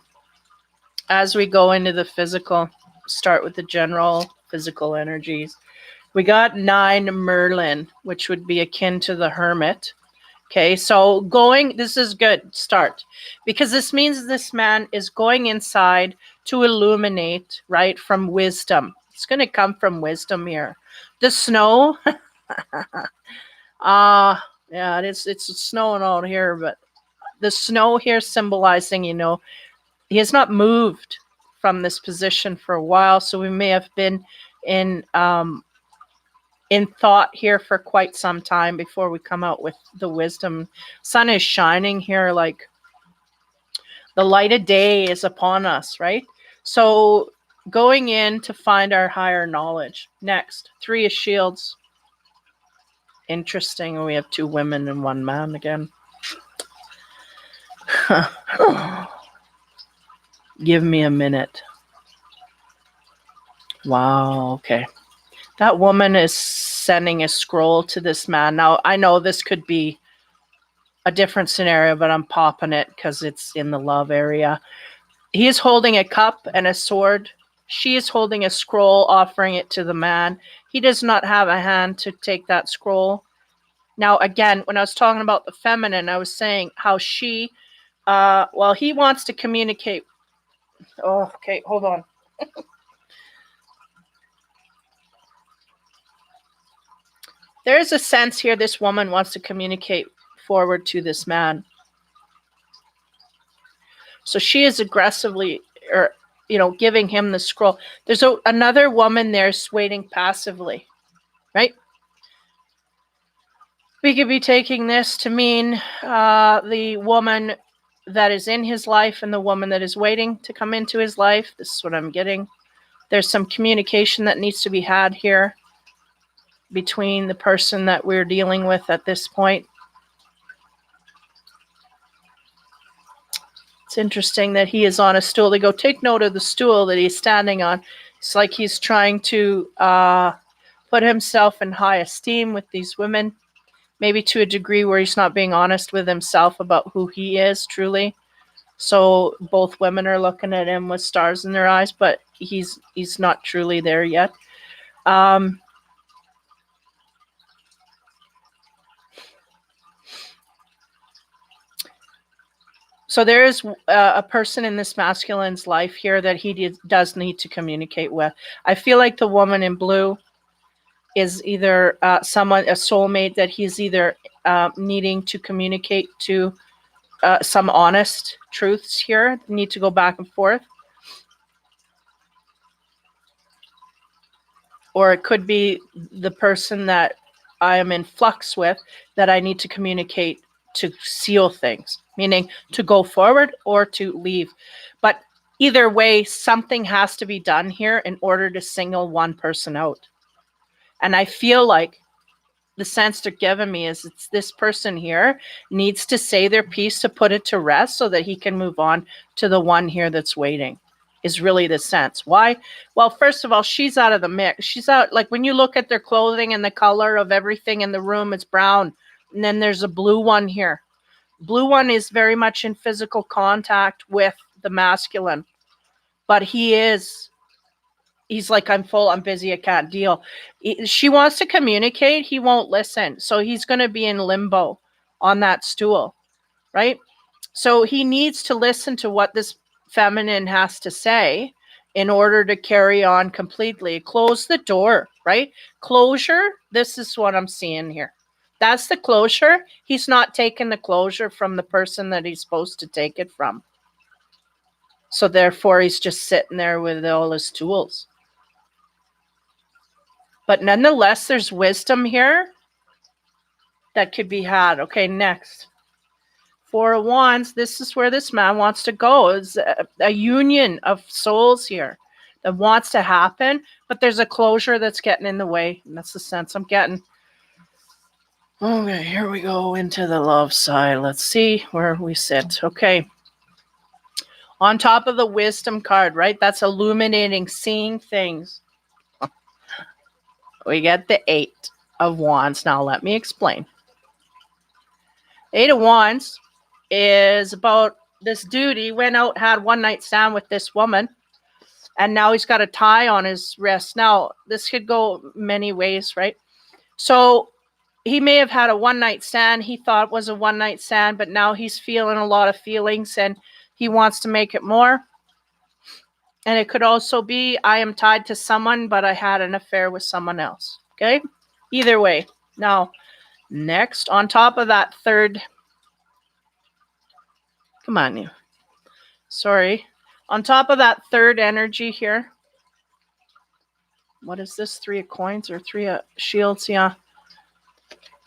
As we go into the physical, start with the general physical energies. We got 9 Merlin, which would be akin to the Hermit. Okay, so this is good start, because this means this man is going inside to illuminate, right, from wisdom. It's going to come from wisdom here. The snow, yeah, it's snowing out here, but the snow here symbolizing, he has not moved from this position for a while, so we may have been in thought here for quite some time before we come out with the wisdom. Sun is shining here, like the light of day is upon us, right? So going in to find our higher knowledge. Next, 3 of Shields. Interesting. We have 2 women and 1 man again. Give me a minute. Wow, okay. That woman is sending a scroll to this man. Now, I know this could be a different scenario, but I'm popping it because it's in the love area. He is holding a cup and a sword. She is holding a scroll, offering it to the man. He does not have a hand to take that scroll. Now, again, when I was talking about the feminine, I was saying how she, he wants to communicate. Oh, okay, hold on. There's a sense here this woman wants to communicate forward to this man. So she is aggressively, giving him the scroll. There's another woman there waiting passively, right? We could be taking this to mean the woman that is in his life and the woman that is waiting to come into his life. This is what I'm getting. There's some communication that needs to be had here between the person that we're dealing with at this point. It's interesting that he is on a stool. They go, take note of the stool that he's standing on. It's like he's trying to put himself in high esteem with these women, maybe to a degree where he's not being honest with himself about who he is truly. So both women are looking at him with stars in their eyes, but he's not truly there yet. So there is a person in this masculine's life here that he does need to communicate with. I feel like the woman in blue is either a soulmate that he's either needing to communicate to some honest truths here, need to go back and forth. Or it could be the person that I am in flux with that I need to communicate to seal things, meaning to go forward or to leave. But either way, something has to be done here in order to single one person out. And I feel like the sense they're giving me is it's this person here needs to say their piece to put it to rest so that he can move on to the one here that's waiting, is really the sense. Why? Well, first of all, she's out of the mix. She's out, like when you look at their clothing and the color of everything in the room, it's brown. And then there's a blue one here. Blue one is very much in physical contact with the masculine, but he's like, I'm full, I'm busy, I can't deal. She wants to communicate, he won't listen. So he's going to be in limbo on that stool, right? So he needs to listen to what this feminine has to say in order to carry on completely. Close the door, right? Closure, this is what I'm seeing here. That's the closure. He's not taking the closure from the person that he's supposed to take it from. So therefore, he's just sitting there with all his tools. But nonetheless, there's wisdom here that could be had. Okay, next. Four of Wands, this is where this man wants to go. It's a union of souls here that wants to happen, but there's a closure that's getting in the way. And that's the sense I'm getting. Okay, here we go into the love side. Let's see where we sit. Okay. On top of the wisdom card, right? That's illuminating, seeing things. We get the 8 of Wands. Now, let me explain. 8 of Wands is about this dude. He went out, had one night stand with this woman, and now he's got a tie on his wrist. Now, this could go many ways, right? So he may have had a one night stand. He thought it was a one night stand, but now he's feeling a lot of feelings and he wants to make it more. And it could also be, I am tied to someone, but I had an affair with someone else. Okay? Either way. Now, next, on top of that third, come on, you. Sorry. On top of that third energy here, what is this? 3 of coins or 3 of shields? Yeah.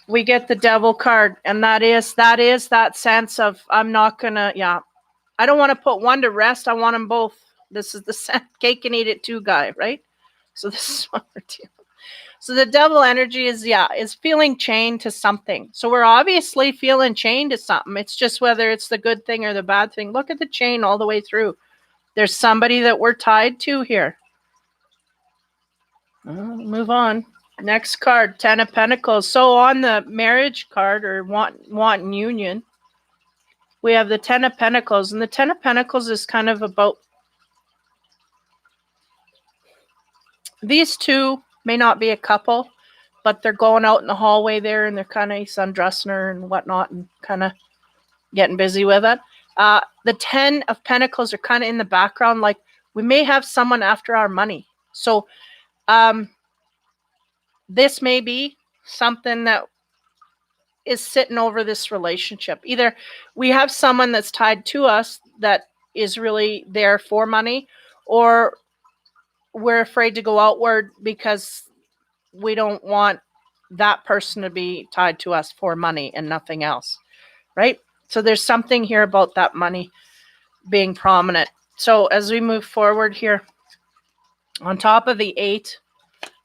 We get the devil card, and that is that sense of, I'm not gonna, I don't want to put one to rest. I want them both. This is the cake and eat it too guy, right? So this is what we're doing. So the devil energy is feeling chained to something. So we're obviously feeling chained to something. It's just whether it's the good thing or the bad thing. Look at the chain all the way through. There's somebody that we're tied to here. Move on. Next card, 10 of Pentacles. So on the marriage card or want union, we have the 10 of Pentacles. And the 10 of Pentacles is kind of about these two may not be a couple, but they're going out in the hallway there, and they're kind of undressing her and whatnot, and kind of getting busy with it. The 10 of Pentacles are kind of in the background, like we may have someone after our money. So this may be something that is sitting over this relationship. Either we have someone that's tied to us that is really there for money, or we're afraid to go outward because we don't want that person to be tied to us for money and nothing else, right? So there's something here about that money being prominent. So as we move forward here, on top of the 8,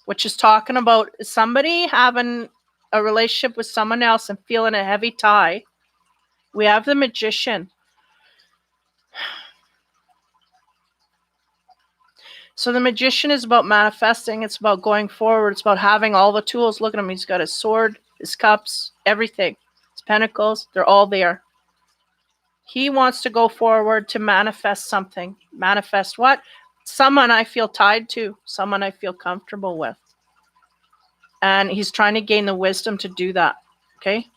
which is talking about somebody having a relationship with someone else and feeling a heavy tie, we have the Magician. So the Magician is about manifesting. It's about going forward. It's about having all the tools. Look at him. He's got his sword, his cups, everything. His pentacles, they're all there. He wants to go forward to manifest something. Manifest what? Someone I feel tied to. Someone I feel comfortable with. And he's trying to gain the wisdom to do that. Okay?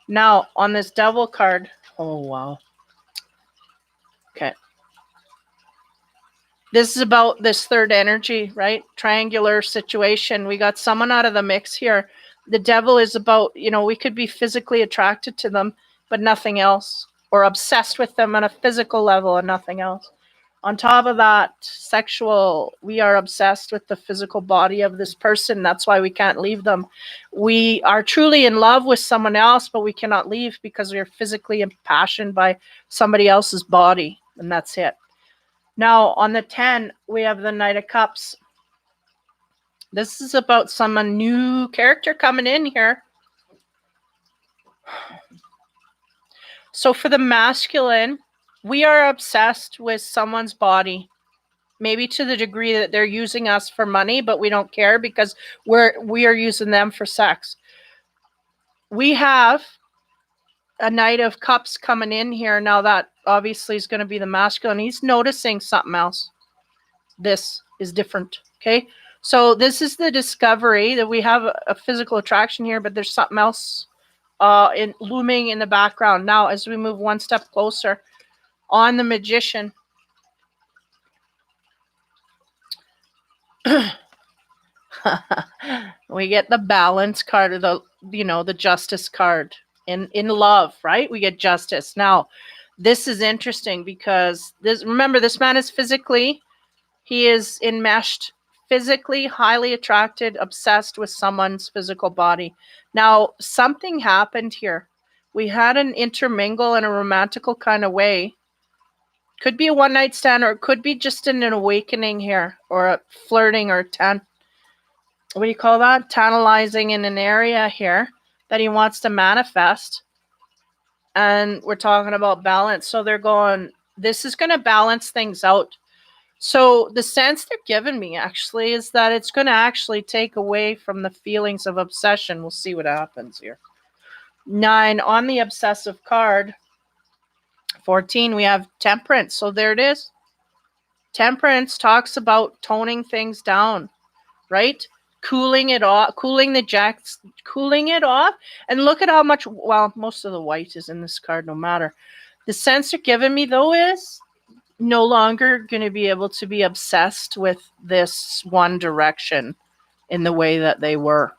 Now, on this Devil card. Oh, wow. Okay. This is about this third energy, right? Triangular situation. We got someone out of the mix here. The Devil is about, we could be physically attracted to them, but nothing else. Or obsessed with them on a physical level and nothing else. On top of that, sexual, we are obsessed with the physical body of this person. That's why we can't leave them. We are truly in love with someone else, but we cannot leave because we are physically impassioned by somebody else's body. And that's it. Now, on the 10, we have the Knight of Cups. This is about some new character coming in here. So for the masculine, we are obsessed with someone's body, maybe to the degree that they're using us for money, but we don't care because we are using them for sex. We have a Knight of Cups coming in here. Now that obviously is going to be the masculine. He's noticing something else. This is different. Okay. So this is the discovery that we have a physical attraction here, but there's something else looming in the background. Now, as we move one step closer on the Magician, we get the Balance card, or the Justice card. In love, right? We get justice. Now, this is interesting because remember, this man is he is enmeshed, physically, highly attracted, obsessed with someone's physical body. Now, something happened here. We had an intermingle in a romantical kind of way. Could be a one-night stand, or it could be just an awakening here, or a flirting, or what do you call that? Tantalizing in an area here that he wants to manifest. And we're talking about balance. So they're going, this is going to balance things out. So the sense they're giving me actually is that it's going to actually take away from the feelings of obsession. We'll see what happens here. 9 on the obsessive card. 14, we have Temperance. So there it is. Temperance talks about toning things down, right? Cooling it off, cooling it off. And look at how much, well, most of the white is in this card, no matter. The sense they're giving me, though, is no longer going to be able to be obsessed with this one direction in the way that they were.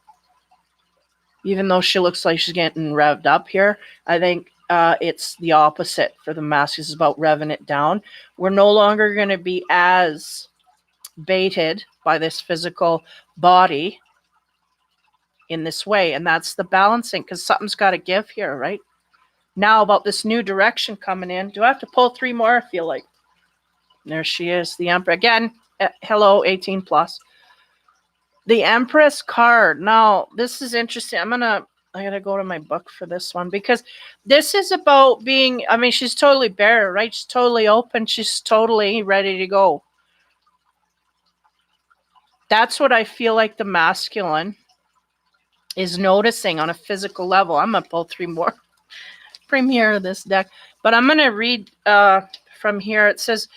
Even though she looks like she's getting revved up here, I think it's the opposite for the mask. It's about revving it down. We're no longer going to be as baited by this physical body in this way. And that's the balancing, because something's got to give here, right? Now about this new direction coming in. Do I have to pull 3 more? I feel like. There she is, the Emperor. Again, hello, 18 plus. The Empress card. Now, this is interesting. I gotta go to my book for this one, because this is about being, she's totally bare, right? She's totally open. She's totally ready to go. That's what I feel like the masculine is noticing on a physical level. I'm gonna pull 3 more. Premiere of this deck. But I'm gonna read from here. It says,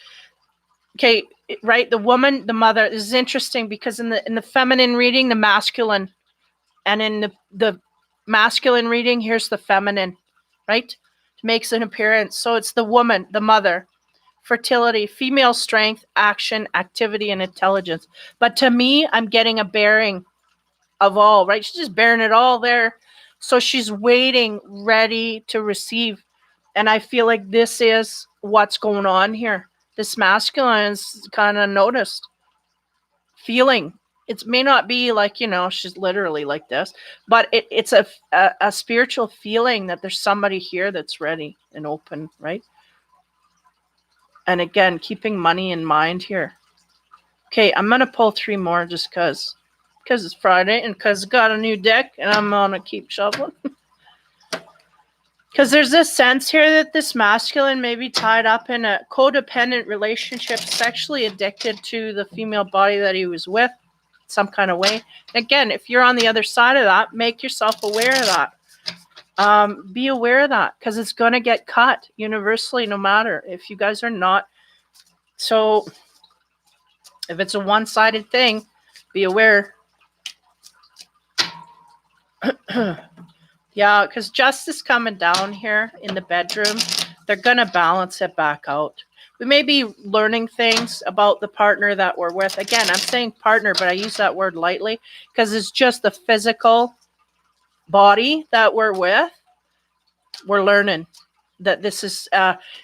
okay, right, the woman, the mother. This is interesting because in the feminine reading, the masculine And in the masculine reading, here's the feminine, right? Makes an appearance. So it's the woman, the mother, fertility, female strength, action, activity, and intelligence. But to me, I'm getting a bearing of all, right? She's just bearing it all there. So she's waiting, ready to receive. And I feel like this is what's going on here. This masculine is kind of noticed, feeling. It may not be like, she's literally like this, but it's a spiritual feeling that there's somebody here that's ready and open, right? And again, keeping money in mind here. Okay, I'm going to pull 3 more just because it's Friday and because I got a new deck and I'm going to keep shuffling. Because there's this sense here that this masculine may be tied up in a codependent relationship, sexually addicted to the female body that he was with, some kind of way. Again, if you're on the other side of that, make yourself aware of that. Be aware of that, because it's going to get cut universally, no matter if you guys are not. So if it's a one-sided thing, be aware. Yeah, because justice coming down here in the bedroom, they're going to balance it back out. We may be learning things about the partner that we're with. Again, I'm saying partner, but I use that word lightly because it's just the physical body that we're with. We're learning that this is,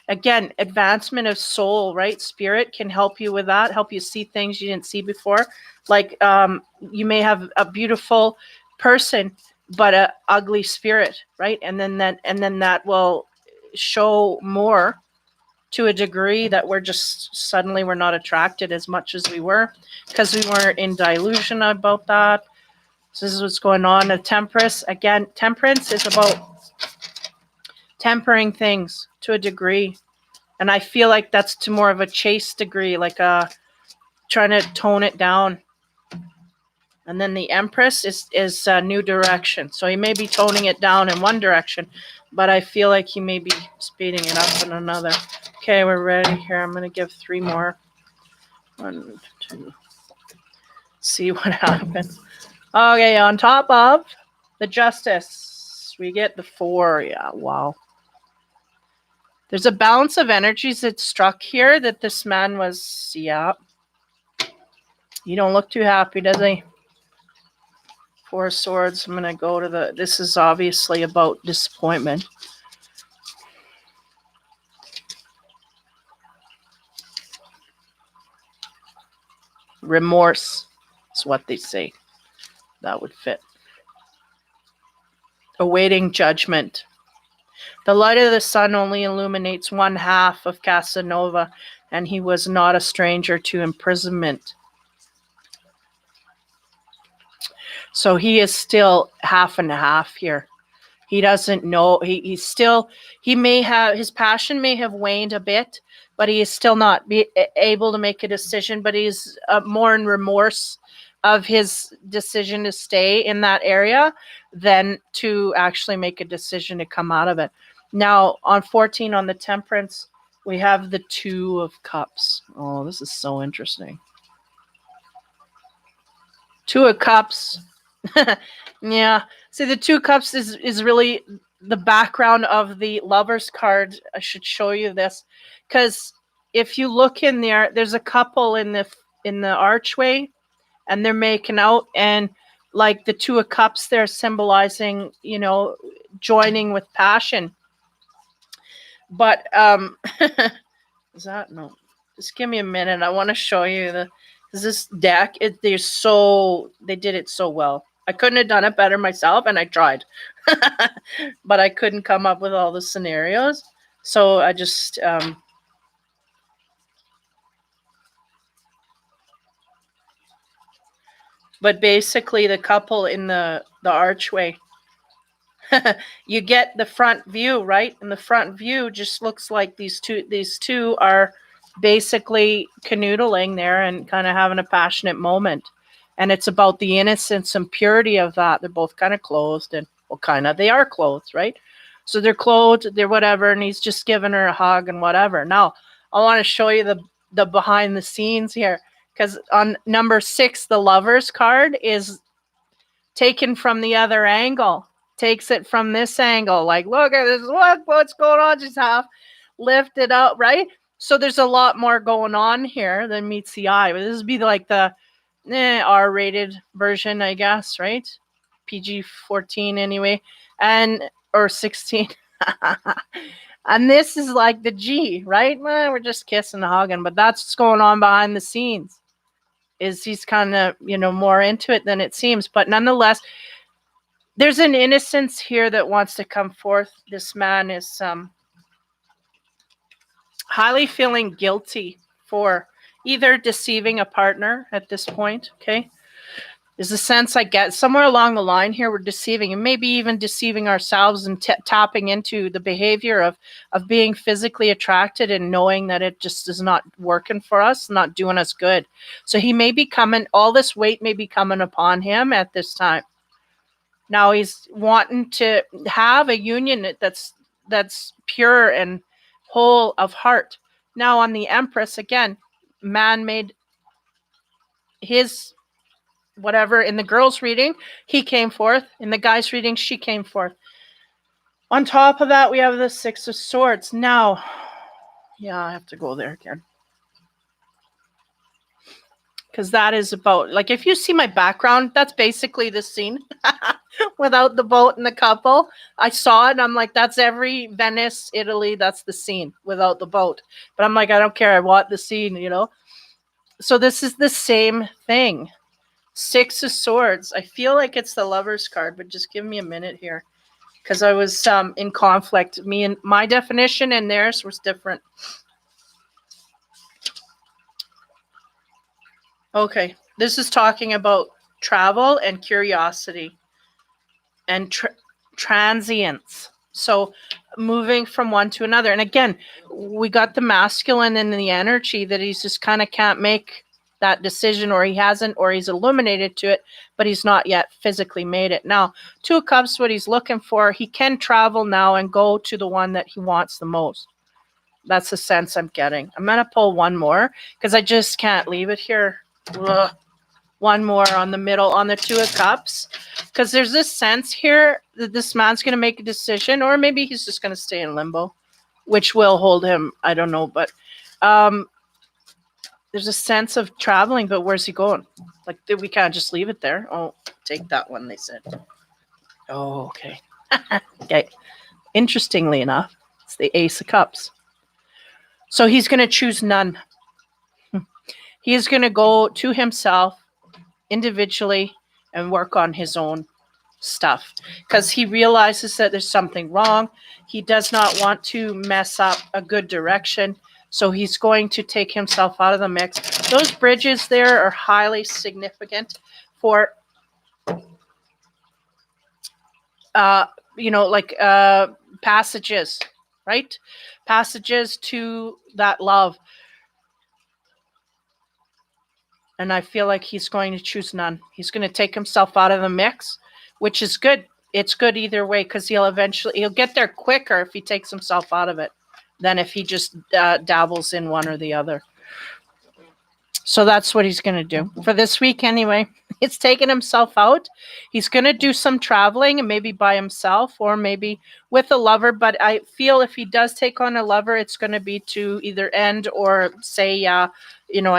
again, advancement of soul, right? Spirit can help you with that, help you see things you didn't see before. Like you may have a beautiful person, but a ugly spirit, right? And then that will show more to a degree that we're just suddenly we're not attracted as much as we were because we weren't in delusion about that. So this is what's going on. The temperance, again, temperance is about tempering things to a degree. And I feel like that's to more of a chase degree, like trying to tone it down. And then the Empress is a new direction. So he may be toning it down in one direction, but I feel like he may be speeding it up in another. Okay, we're ready here. I'm going to give 3 more. 1, 2. See what happens. Okay, on top of the Justice, we get the 4. Yeah, wow. There's a balance of energies that struck here that this man was, yeah. You don't look too happy, does he? 4 of Swords. I'm going to go to this is obviously about disappointment. Remorse is what they say. That would fit. Awaiting judgment. The light of the sun only illuminates 1/2 of Casanova, and he was not a stranger to imprisonment. So he is still half and half here. He doesn't know. He may have, his passion may have waned a bit, but he is still not able to make a decision. But he's more in remorse of his decision to stay in that area than to actually make a decision to come out of it. Now, on 14, on the Temperance, we have the 2 of Cups. Oh, this is so interesting. 2 of Cups. Yeah. See, the 2 Cups is really the background of the Lover's card. I should show you this, because if you look in there, there's a couple in the archway, and they're making out, and like the 2 of Cups, they're symbolizing, joining with passion. But is that no? Just give me a minute. I want to show you this deck. They did it so well. I couldn't have done it better myself, and I tried, but I couldn't come up with all the scenarios. So I just but basically the couple in the archway. You get the front view, right? And the front view just looks like these two are basically canoodling there and kind of having a passionate moment. And it's about the innocence and purity of that. They're both kind of clothed, and they are clothed, right? So they're clothed, they're whatever, and he's just giving her a hug and whatever. Now, I want to show you the behind the scenes here, because on number 6, the Lovers card is taken from the other angle, takes it from this angle, like, look at this, what's going on, just half lift it up, right? So there's a lot more going on here than meets the eye, but this would be like the R-rated version, I guess, right? PG-14 anyway, and or 16. And this is like the G, right? Well, we're just kissing and hugging, but that's what's going on behind the scenes. Is he's kind of, more into it than it seems, but nonetheless, there's an innocence here that wants to come forth. This man is highly feeling guilty for either deceiving a partner at this point, okay? There's a sense I get somewhere along the line here, we're deceiving, and maybe even deceiving ourselves and tapping into the behavior of being physically attracted and knowing that it just is not working for us, not doing us good. So he may be coming, all this weight may be coming upon him at this time. Now he's wanting to have a union that's pure and whole of heart. Now on the Empress, again, man made his whatever. In the girl's reading, he came forth. In the guy's reading, she came forth. On top of that, we have the Six of Swords. Now, yeah, I have to go there again. Because that is about, like, if you see my background, that's basically the scene without the boat and the couple. I saw it and I'm like, that's every Venice, Italy, that's the scene without the boat. But I'm like, I don't care. I want the scene, So this is the same thing. Six of Swords. I feel like it's the Lover's card, but just give me a minute here. Because I was in conflict. Me and my definition and theirs was different. Okay, this is talking about travel and curiosity and transience. So moving from one to another. And again, we got the masculine and the energy that he's just kind of can't make that decision, or he hasn't, or he's illuminated to it, but he's not yet physically made it. Now, Two of Cups, what he's looking for, he can travel now and go to the one that he wants the most. That's the sense I'm getting. I'm going to pull one more because I just can't leave it here. Ugh. One more on the middle, on the Two of Cups, because there's this sense here that this man's going to make a decision, or maybe he's just going to stay in limbo, which will hold him. I don't know, but there's a sense of traveling, but where's he going? Like, we can't just leave it there. Oh, take that one, they said. Oh, okay. Okay. Interestingly enough, it's the Ace of Cups. So he's going to choose none. He is going to go to himself individually and work on his own stuff because he realizes that there's something wrong. He does not want to mess up a good direction. So he's going to take himself out of the mix. Those bridges there are highly significant for, passages, right? Passages to that love. And I feel like he's going to choose none. He's going to take himself out of the mix, which is good. It's good either way because he'll get there quicker if he takes himself out of it than if he just dabbles in one or the other. So that's what he's going to do for this week anyway. He's taking himself out. He's going to do some traveling and maybe by himself or maybe with a lover. But I feel if he does take on a lover, it's going to be to either end or say, I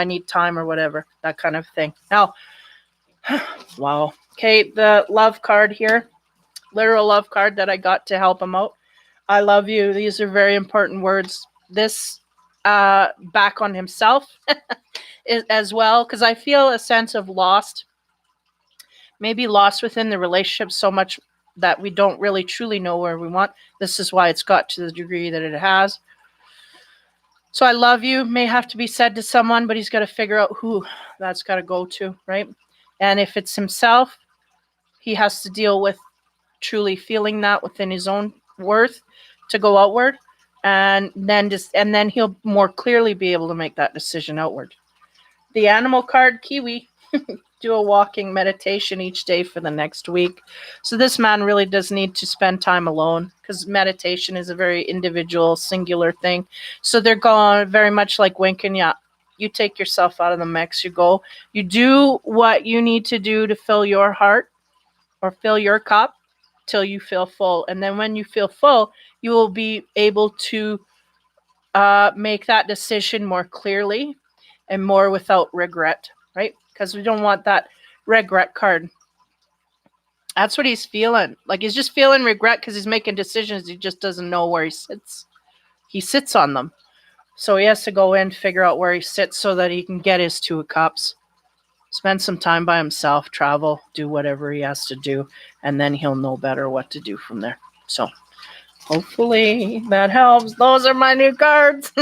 need time or whatever, that kind of thing. Now, wow. Okay, the love card here, literal love card that I got to help him out. I love you. These are very important words. This back on himself as well, because I feel a sense of lost, maybe lost within the relationship so much that we don't really truly know where we want. This is why it's got to the degree that it has. So I love you may have to be said to someone, but he's got to figure out who that's got to go to, right? And if it's himself, he has to deal with truly feeling that within his own worth to go outward, and then he'll more clearly be able to make that decision outward. The animal card, Kiwi, do a walking meditation each day for the next week. So this man really does need to spend time alone because meditation is a very individual, singular thing. So they're going very much like winking. Yeah, you take yourself out of the mix. You go, you do what you need to do to fill your heart. or fill your cup till you feel full. And then when you feel full, you will be able to make that decision more clearly and more without regret, right? Because we don't want that regret card. That's what he's feeling. Like he's just feeling regret because he's making decisions. He just doesn't know where he sits. He sits on them. So he has to go in, figure out where he sits so that he can get his 2 of cups. Spend some time by himself, travel, do whatever he has to do, and then he'll know better what to do from there. So hopefully that helps. Those are my new cards.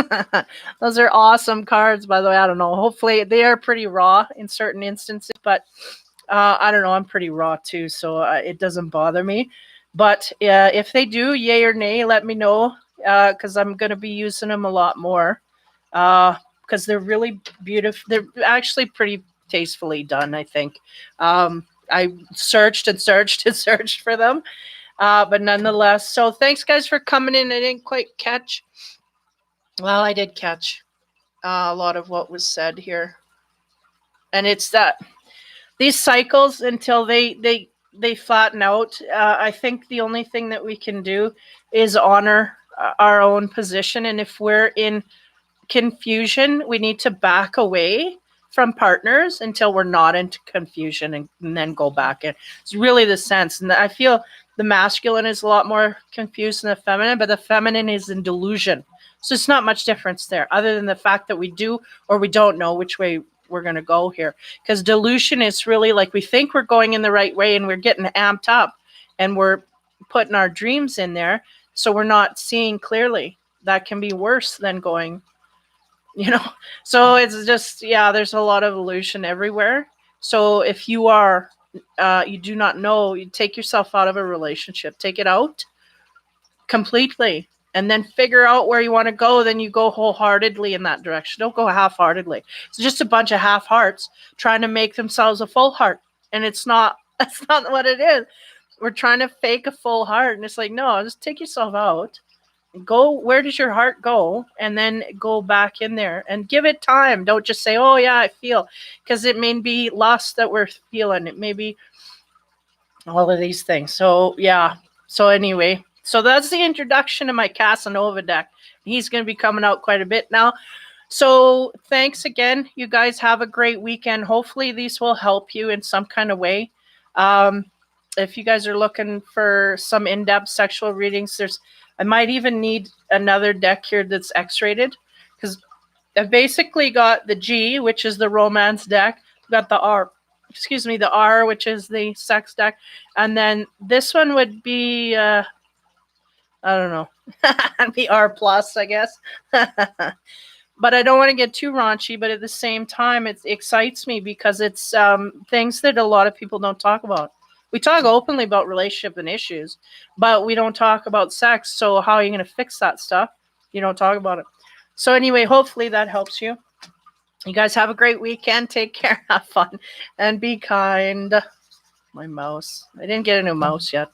Those are awesome cards, by the way. I don't know. Hopefully they are pretty raw in certain instances, but I don't know. I'm pretty raw too, so it doesn't bother me. But if they do, yay or nay, let me know because I'm going to be using them a lot more because they're really beautiful. They're actually pretty tastefully done, I think. I searched and searched and searched for them. But nonetheless, so thanks guys for coming in. I didn't quite catch. Well, I did catch a lot of what was said here. And it's that these cycles until they flatten out. I think the only thing that we can do is honor our own position. And if we're in confusion, we need to back away from partners until we're not into confusion and then go back in. It's really the sense. And I feel the masculine is a lot more confused than the feminine, but the feminine is in delusion. So it's not much difference there other than the fact that we do or we don't know which way we're going to go here. Because delusion is really like we think we're going in the right way and we're getting amped up and we're putting our dreams in there. So we're not seeing clearly. That can be worse than going, so it's just, there's a lot of illusion everywhere. So if you are, you do not know, you take yourself out of a relationship, take it out completely, and then figure out where you want to go. Then you go wholeheartedly in that direction. Don't go half-heartedly. It's just a bunch of half hearts trying to make themselves a full heart. And that's not what it is. We're trying to fake a full heart. And it's like, no, just take yourself out. Go, where does your heart go? And then go back in there and give it time. Don't just say, oh yeah, I feel, because it may be lust that we're feeling. It may be all of these things. So yeah. So anyway, so that's the introduction to my Casanova deck. He's going to be coming out quite a bit now. So thanks again. You guys have a great weekend. Hopefully these will help you in some kind of way. If you guys are looking for some in-depth sexual readings, I might even need another deck here that's X-rated because I've basically got the G, which is the romance deck. I've got the R, which is the sex deck. And then this one would be, I don't know, the R plus, I guess. But I don't want to get too raunchy, but at the same time, it excites me because it's things that a lot of people don't talk about. We talk openly about relationship and issues, but we don't talk about sex. So how are you going to fix that stuff? You don't talk about it. So anyway, hopefully that helps you. You guys have a great weekend. Take care. Have fun. And be kind. My mouse. I didn't get a new mouse yet.